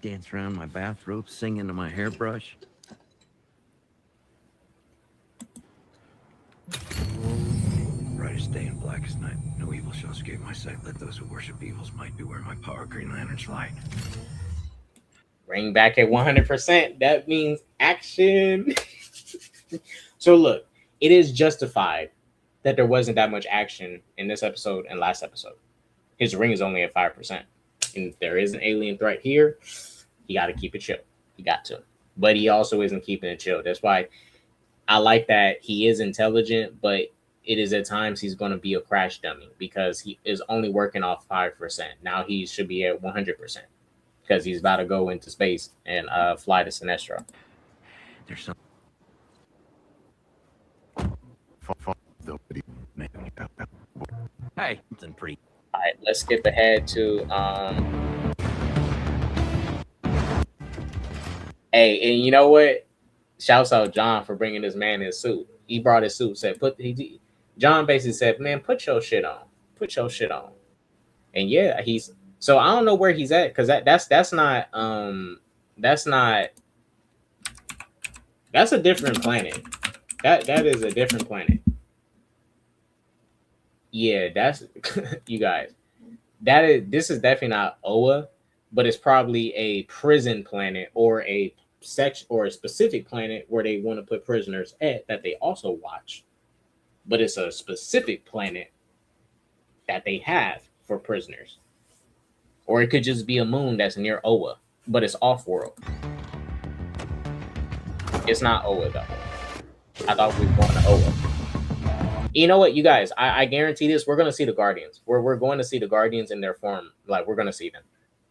Speaker 3: Dance around my bathrobe, sing into my hairbrush. Brightest day and blackest night. No evil shall escape my sight. Let those who worship evils might beware my power. Green Lantern's light.
Speaker 1: Ring back at 100%. That means action. So look, it is justified that there wasn't that much action in this episode and last episode. His ring is only at 5%. And if there is an alien threat here, he got to keep it chill. He got to. But he also isn't keeping it chill. That's why I like that he is intelligent, but it is at times he's going to be a crash dummy because he is only working off 5%. Now he should be at 100% because he's about to go into space and fly to Sinestro.
Speaker 3: There's some. Hey, something pretty.
Speaker 1: All right, let's skip ahead to Hey, and you know what? Shouts out John for bringing this man his suit. He brought his suit. Said John basically said, "Man, put your shit on. Put your shit on." And yeah, he's so I don't know where he's at because that's a different planet. That is a different planet. Yeah, that's you guys. This is definitely not Oa, but it's probably a prison planet or a section or a specific planet where they want to put prisoners at that they also watch. But it's a specific planet that they have for prisoners. Or it could just be a moon that's near Oa, but it's off-world. It's not Oa though. I thought we were going to Oa. You know what, you guys? I guarantee this. We're going to see the Guardians. We're going to see the Guardians in their form. Like, we're going to see them.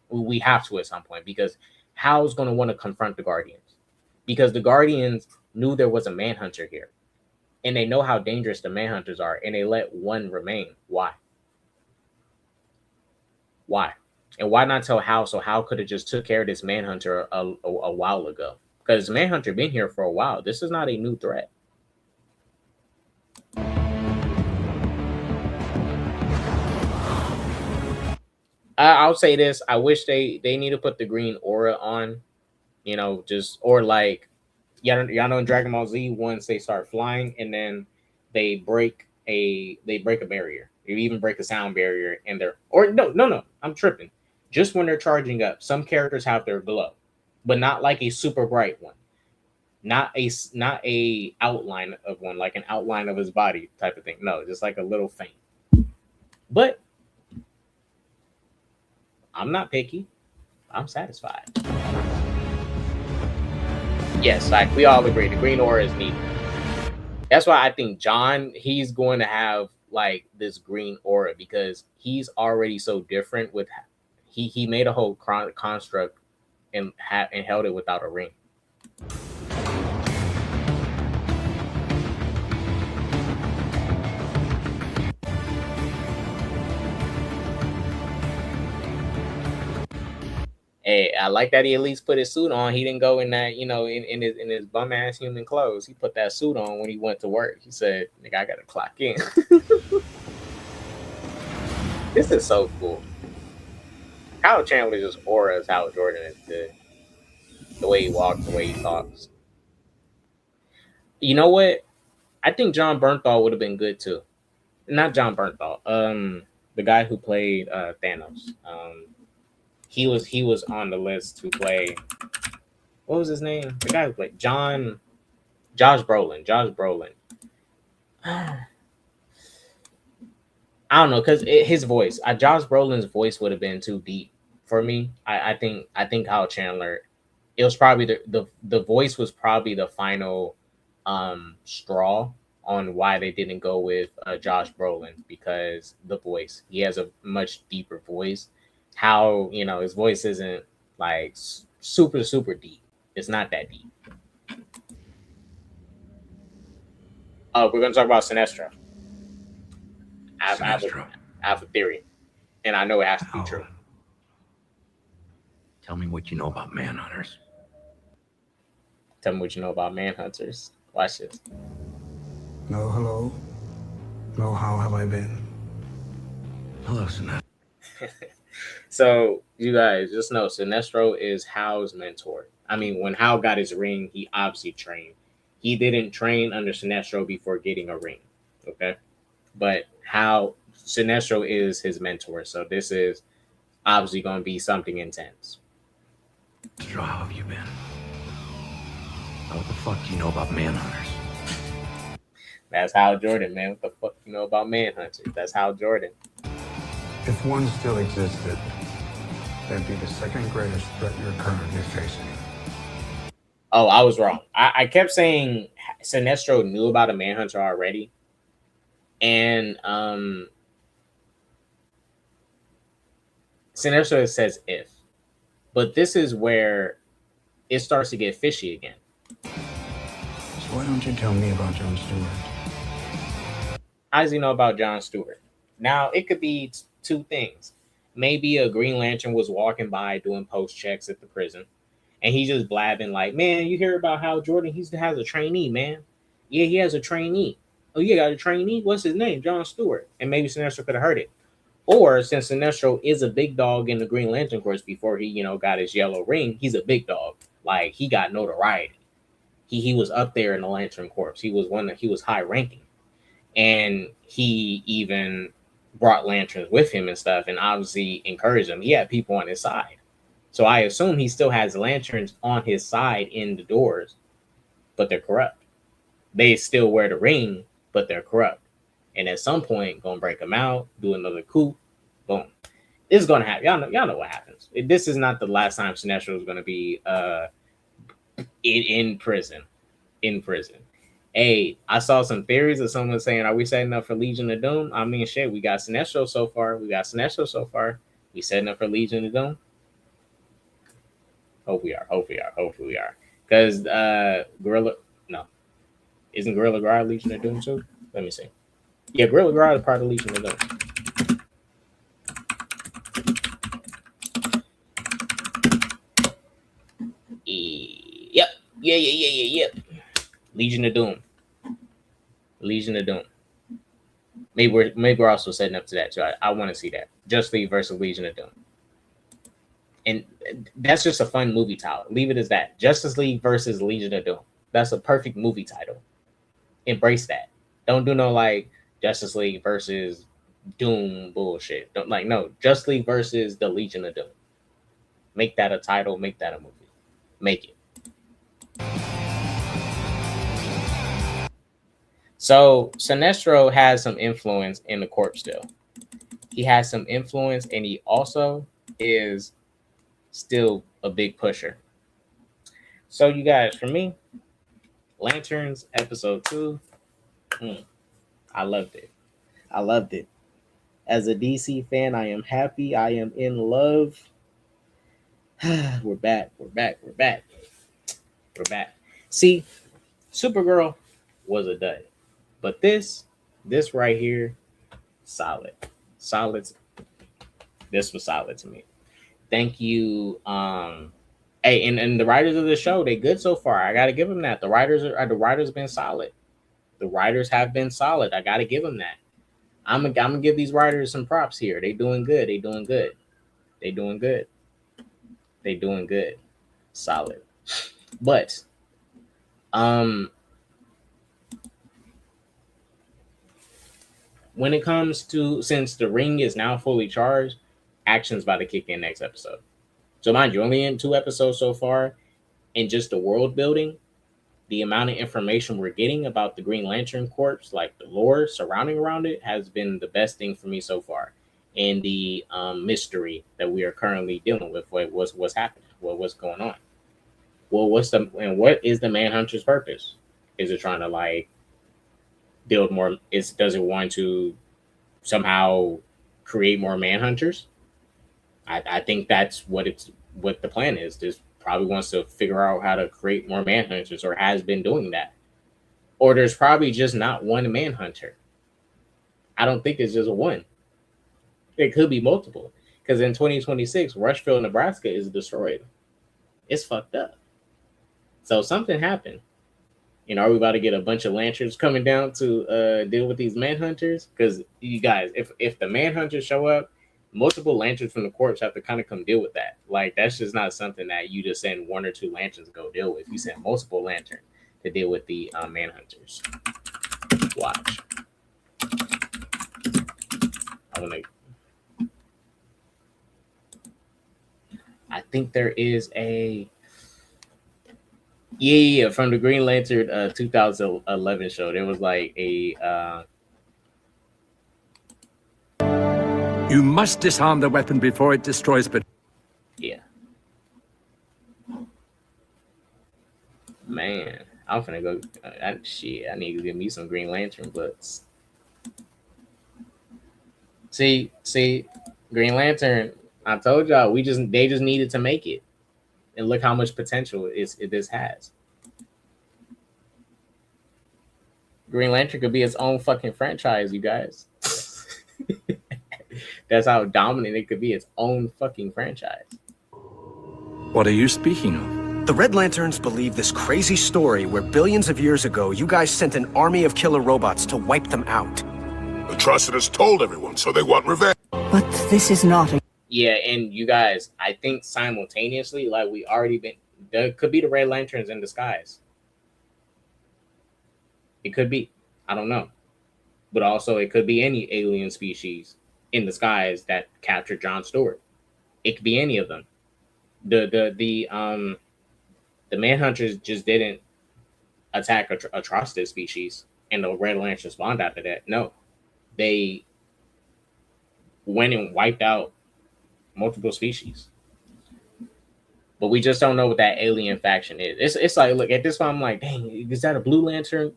Speaker 1: We have to at some point because Hal's going to want to confront the Guardians. Because the Guardians knew there was a Manhunter here. And they know how dangerous the Manhunters are. And they let one remain. Why? Why? And why not tell Hal so Hal could have just took care of this Manhunter a while ago? Because Manhunter been here for a while. This is not a new threat. I'll say this: I wish they need to put the green aura on, you know, just or like y'all know in Dragon Ball Z, once they start flying and then they break a barrier, they even break a sound barrier, and they're or no, I'm tripping. Just when they're charging up, some characters have their glow, but not like a super bright one, not a outline of one, like an outline of his body type of thing. No, just like a little faint. But I'm not picky. I'm satisfied. Yes, like we all agree, the green aura is needed. That's why I think John, he's going to have like this green aura because he's already so different with he made a whole construct and held it without a ring. Hey, I like that he at least put his suit on. He didn't go in that, you know, in his bum ass human clothes. He put that suit on when he went to work. He said, "Nigga, I gotta clock in." This is so cool. Hal Chandler just aura as Hal Jordan is good. The way he walks, the way he talks. You know what? I think John Bernthal would have been good too. Not John Bernthal. The guy who played Thanos. He was on the list to play. What was his name? The guy who played Josh Brolin. Josh Brolin. I don't know, because his voice, Josh Brolin's voice would have been too deep for me. I think Hal Chandler, it was probably the voice was probably the final straw on why they didn't go with Josh Brolin, because the voice, he has a much deeper voice. How, you know, his voice isn't like super deep. It's not that deep. We're gonna talk about Sinestro. I have a theory, and I know it has to be true.
Speaker 3: Tell me what you know about manhunters.
Speaker 1: Tell me what you know about manhunters. Watch this.
Speaker 10: No, hello. No, how have I been?
Speaker 3: Hello, Sinestro.
Speaker 1: So you guys just know Sinestro is Hal's mentor. I mean, when Hal got his ring, he obviously trained. He didn't train under Sinestro before getting a ring. Okay. But Sinestro is his mentor. So this is obviously going to be something intense.
Speaker 3: So how have you been? What the fuck do you know about manhunters?
Speaker 1: That's Hal Jordan, man. What the fuck you know about manhunters? That's Hal Jordan.
Speaker 10: If one still existed, that'd be the second greatest threat you're currently facing.
Speaker 1: Oh, I was wrong. I kept saying Sinestro knew about a manhunter already. And Sinestro says if. But this is where it starts to get fishy again.
Speaker 10: So why don't you tell me about John Stewart?
Speaker 1: How does he know about John Stewart? Now, it could be two things. Maybe a Green Lantern was walking by doing post checks at the prison, and he's just blabbing like, "Man, you hear about Hal Jordan? He has a trainee, man. Yeah, he has a trainee. Oh, you got a trainee? What's his name? John Stewart." And maybe Sinestro could have heard it. Or since Sinestro is a big dog in the Green Lantern Corps before he, you know, got his yellow ring, he's a big dog. Like, he got notoriety. He was up there in the Lantern Corps. He was high ranking. And he even brought lanterns with him and stuff, and obviously encouraged him. He had people on his side. So I assume he still has lanterns on his side in the doors, but they're corrupt. They still wear the ring, but they're corrupt. And at some point, gonna break them out, do another coup, boom. This is gonna happen. Y'all know what happens. This is not the last time Sinestro is gonna be in prison. In prison. Hey, I saw some theories of someone saying, "Are we setting up for Legion of Doom?" I mean, shit, we got Sinestro so far. We setting up for Legion of Doom. Hope we are. Because isn't Gorilla Grodd Legion of Doom too? Let me see. Yeah, Gorilla Grodd is part of Legion of Doom. Yep. Yeah. Legion of Doom. Maybe we're also setting up to that too. I want to see that. Just League versus Legion of Doom. And that's just a fun movie title. Leave it as that. Justice League versus Legion of Doom. That's a perfect movie title. Embrace that. Don't do no like Justice League versus Doom bullshit. Don't like no Justice League versus the Legion of Doom. Make that a title. Make that a movie. Make it. So Sinestro has some influence in the Corp still. He has some influence, and he also is still a big pusher. So you guys, for me, Lanterns episode 2, I loved it. I loved it. As a DC fan, I am happy. I am in love. We're back. We're back. We're back. We're back. See, Supergirl was a dud. But this right here, solid. Solid. This was solid to me. Thank you. Hey, and the writers of the show, they good so far. I gotta give them that. The writers have been solid. The writers have been solid. I gotta give them that. I'm gonna give these writers some props here. They doing good. They doing good. They doing good. They doing good. Solid. But when it comes to, since the ring is now fully charged, action's about to kick in next episode. So mind you, only in 2 episodes so far, and just the world building, the amount of information we're getting about the Green Lantern Corps, like the lore surrounding around it, has been the best thing for me so far. And the mystery that we are currently dealing with, what's happening, what's going on. Well, what is the Manhunter's purpose? Is it trying to like build more? Does it want to somehow create more Manhunters? I think that's what the plan is. This probably wants to figure out how to create more Manhunters, or has been doing that. Or there's probably just not one Manhunter. I don't think it's just one. It could be multiple. Because in 2026, Rushville, Nebraska is destroyed. It's fucked up. So something happened. You know, are we about to get a bunch of Lanterns coming down to deal with these Manhunters? Because you guys, if the Manhunters show up, multiple Lanterns from the Corps have to kind of come deal with that. Like, that's just not something that you just send 1 or 2 Lanterns to go deal with. You send multiple Lanterns to deal with the Manhunters. Watch. I think there is a... Yeah, from the Green Lantern 2011 show, there was like a...
Speaker 11: You must disarm the weapon before it destroys, but...
Speaker 1: Yeah. Man, I'm finna go... I need to give me some Green Lantern books. See, Green Lantern, I told y'all, they just needed to make it. And look how much potential this has. Green Lantern could be its own fucking franchise, you guys. That's how dominant it could be, its own fucking franchise.
Speaker 11: What are you speaking of?
Speaker 12: The Red Lanterns believe this crazy story where billions of years ago, you guys sent an army of killer robots to wipe them out.
Speaker 2: Atrocitus told everyone, so they want revenge.
Speaker 13: But this is not a...
Speaker 1: Yeah, and you guys, I think simultaneously, like we already been, there could be the Red Lanterns in disguise. It could be. I don't know. But also it could be any alien species in disguise that captured John Stewart. It could be any of them. The Manhunters just didn't attack Atrocitus species, and the Red Lanterns spawned after that. No. They went and wiped out multiple species. But we just don't know what that alien faction is. It's like, look, at this point, I'm like, dang, is that a Blue Lantern?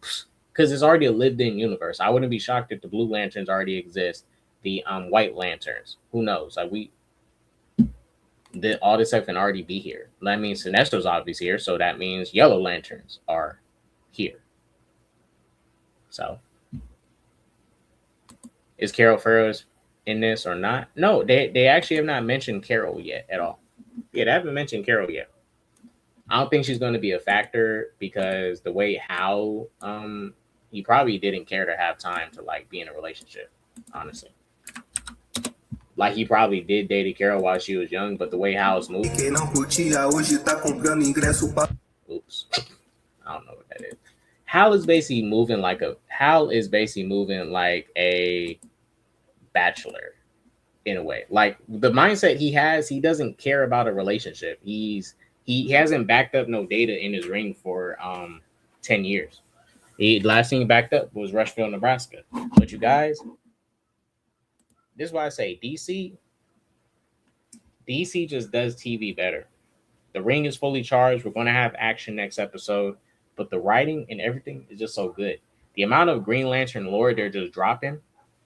Speaker 1: Because it's already a lived-in universe. I wouldn't be shocked if the Blue Lanterns already exist. The White Lanterns, who knows? Like all this stuff can already be here. That means Sinestro's obviously here, so that means Yellow Lanterns are here. So, is Carol Ferris in this or not? No, they actually have not mentioned Carol yet at all. Yeah, they haven't mentioned Carol yet. I don't think she's going to be a factor because the way how he probably didn't care to have time to like be in a relationship, honestly. Like he probably did date Carol while she was young, but the way Hal's moving. Oops. I don't know what that is. Hal is basically moving like a bachelor in a way. Like the mindset he has, he doesn't care about a relationship. He hasn't backed up no data in his ring for 10 years. The last thing he backed up was Rushville, Nebraska. But you guys, this is why I say DC just does TV better. The ring is fully charged. We're going to have action next episode, but the writing and everything is just so good. The amount of Green Lantern lore they're just dropping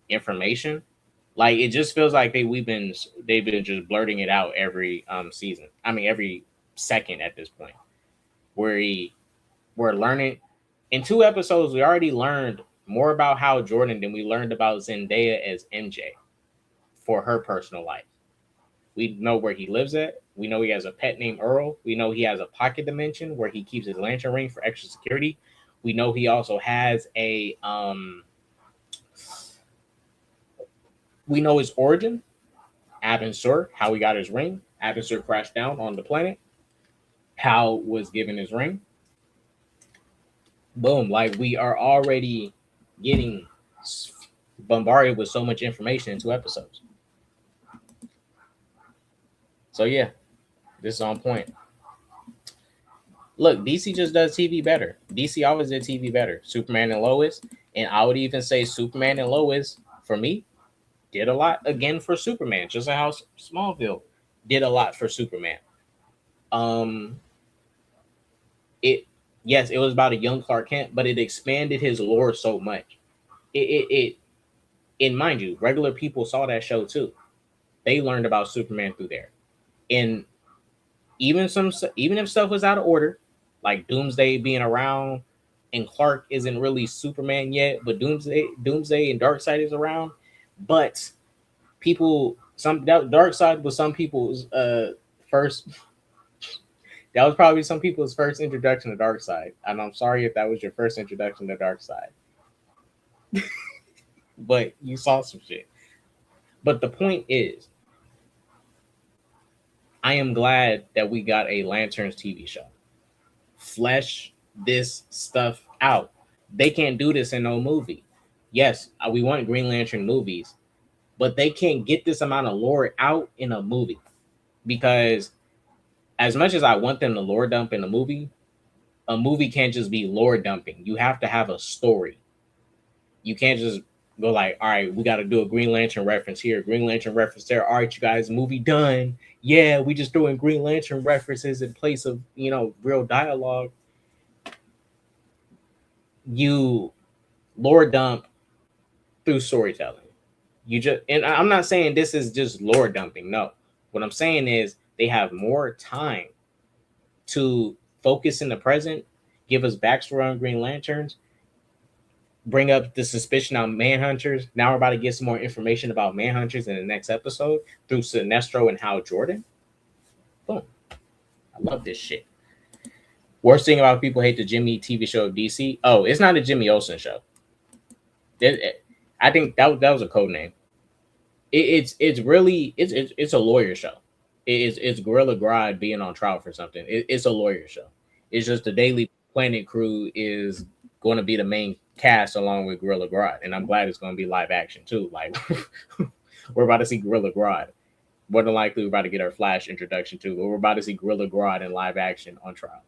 Speaker 1: information, like it just feels like they've been just blurting it out every season. I mean, every second at this point. We're learning. In 2 episodes, we already learned more about Hal Jordan than we learned about Zendaya as MJ for her personal life. We know where he lives at. We know he has a pet named Earl. We know he has a pocket dimension where he keeps his lantern ring for extra security. We know he also has a we know his origin, Abin Sur, how he got his ring. Abin Sur crashed down on the planet. Hal was given his ring. Boom. Like we are already getting bombarded with so much information in 2 episodes. So yeah, this is on point. Look, DC just does TV better. DC always did TV better. Superman and Lois, and I would even say Superman and Lois, for me, did a lot again for Superman. Just like how Smallville did a lot for Superman. It was about a young Clark Kent, but it expanded his lore so much. And mind you, regular people saw that show too. They learned about Superman through there. And even if stuff was out of order, like Doomsday being around and Clark isn't really Superman yet, but Doomsday and Darkseid is around. But Darkseid was some people's first. That was probably some people's first introduction to Darkseid, and I'm sorry if that was your first introduction to Darkseid. But you saw some shit. But the point is, I am glad that we got a Lanterns TV show. Flesh this stuff out. They can't do this in no movie. Yes, we want Green Lantern movies, but they can't get this amount of lore out in a movie. Because as much as I want them to lore dump in a movie can't just be lore dumping. You have to have a story. You can't just go like, all right, we got to do a Green Lantern reference here, Green Lantern reference there. All right, you guys, movie done. Yeah, we just doing Green Lantern references in place of, real dialogue. You lore dump through storytelling. And I'm not saying this is just lore dumping. No, what I'm saying is they have more time to focus in the present, give us backstory on Green Lanterns, bring up the suspicion on Manhunters. Now we're about to get some more information about Manhunters in the next episode through Sinestro and Hal Jordan. Boom. I love this shit. Worst thing about people hate the Jimmy TV show of DC. Oh, it's not a Jimmy Olsen show. I think that was a code name. It's a lawyer show. It's Gorilla Grodd being on trial for something. It's a lawyer show. It's just the Daily Planet crew is going to be the main cast along with Gorilla Grodd, and I'm glad it's going to be live action too. Like we're about to see Gorilla Grodd. More than likely, we're about to get our Flash introduction too, but we're about to see Gorilla Grodd in live action on trial.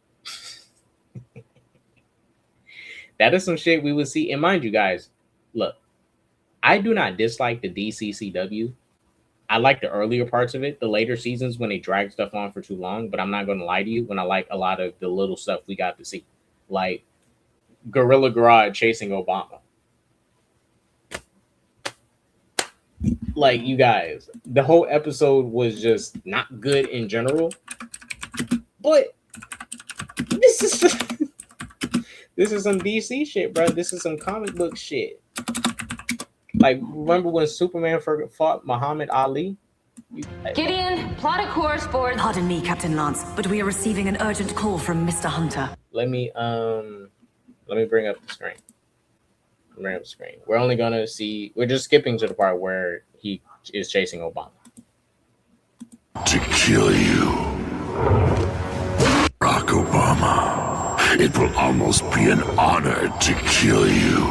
Speaker 1: That is some shit we would see. And mind you guys, look, I do not dislike the DCCW. I like the earlier parts of it, the later seasons when they drag stuff on for too long, but I'm not going to lie to you when I like a lot of the little stuff we got to see. Like Gorilla Grodd chasing Obama. Like, you guys, the whole episode was just not good in general, but this is some DC shit, bro. This is some comic book shit. Like, remember when Superman fought Muhammad Ali?
Speaker 13: Gideon, plot a course for...
Speaker 7: Pardon me, Captain Lance, but we are receiving an urgent call from Mr. Hunter.
Speaker 1: Let me bring up the screen. We're only gonna see. We're just skipping to the part where he is chasing Obama.
Speaker 2: To kill you, Barack Obama. It will almost be an honor to kill you.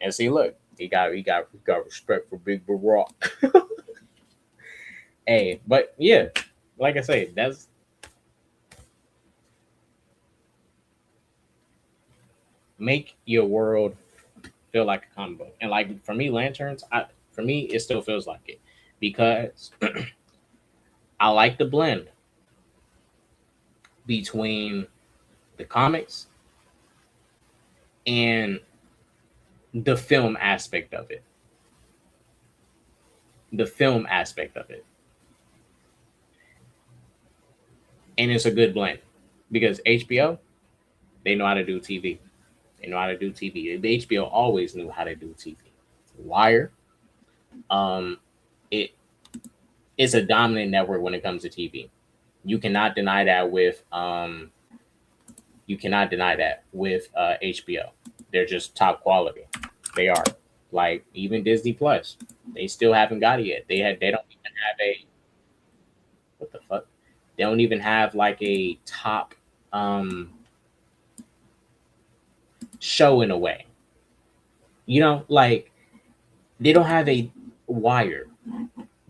Speaker 1: And see, look, he got respect for Big Barack. Hey, but yeah, like I say, that's make your world feel like a comic book. And like for me, Lanterns, for me, it still feels like it because I like the blend between the comics and the film aspect of it. The film aspect of it. And it's a good blend because HBO, they know how to do TV. They know how to do TV. The HBO always knew how to do TV. Wire, it's a dominant network when it comes to TV. You cannot deny that with HBO. They're just top quality. They are. Like even Disney Plus, they still haven't got it yet. They don't even have a what the fuck? They don't even have like a top show in a way. You know, like they don't have a Wire.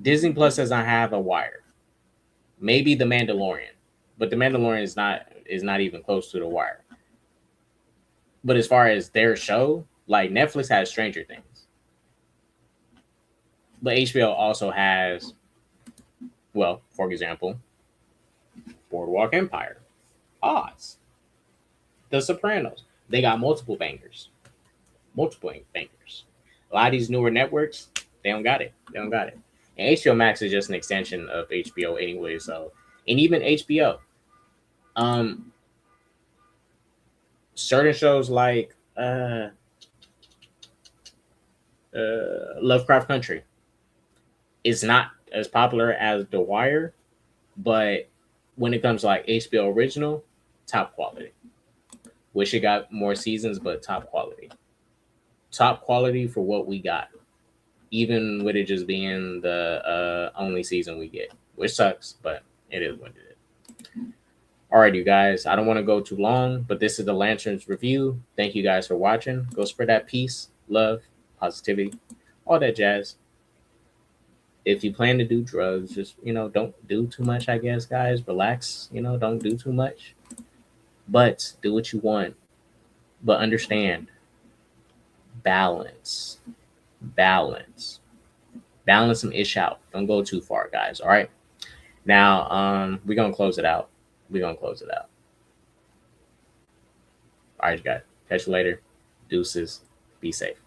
Speaker 1: Disney Plus does not have a Wire. Maybe The Mandalorian, but The Mandalorian is not even close to The Wire. But as far as their show, like Netflix has Stranger Things, but HBO also has, well, for example, Boardwalk Empire, Oz, The Sopranos. They got multiple bangers. A lot of these newer networks, they don't got it. And HBO Max is just an extension of HBO anyway. So, and even HBO, certain shows like Lovecraft Country is not as popular as The Wire, but when it comes to like HBO original, top quality. Wish it got more seasons, but top quality. Top quality for what we got. Even with it just being the only season we get, which sucks, but it is what it is. All right, you guys, I don't want to go too long, but this is the Lanterns review. Thank you guys for watching. Go spread that peace, love, positivity, all that jazz. If you plan to do drugs, just, don't do too much, I guess, guys. Relax, don't do too much. But do what you want. But understand, balance some ish out. Don't go too far, guys. All right. Now, we're gonna close it out. All right, guys. Catch you later. Deuces. Be safe.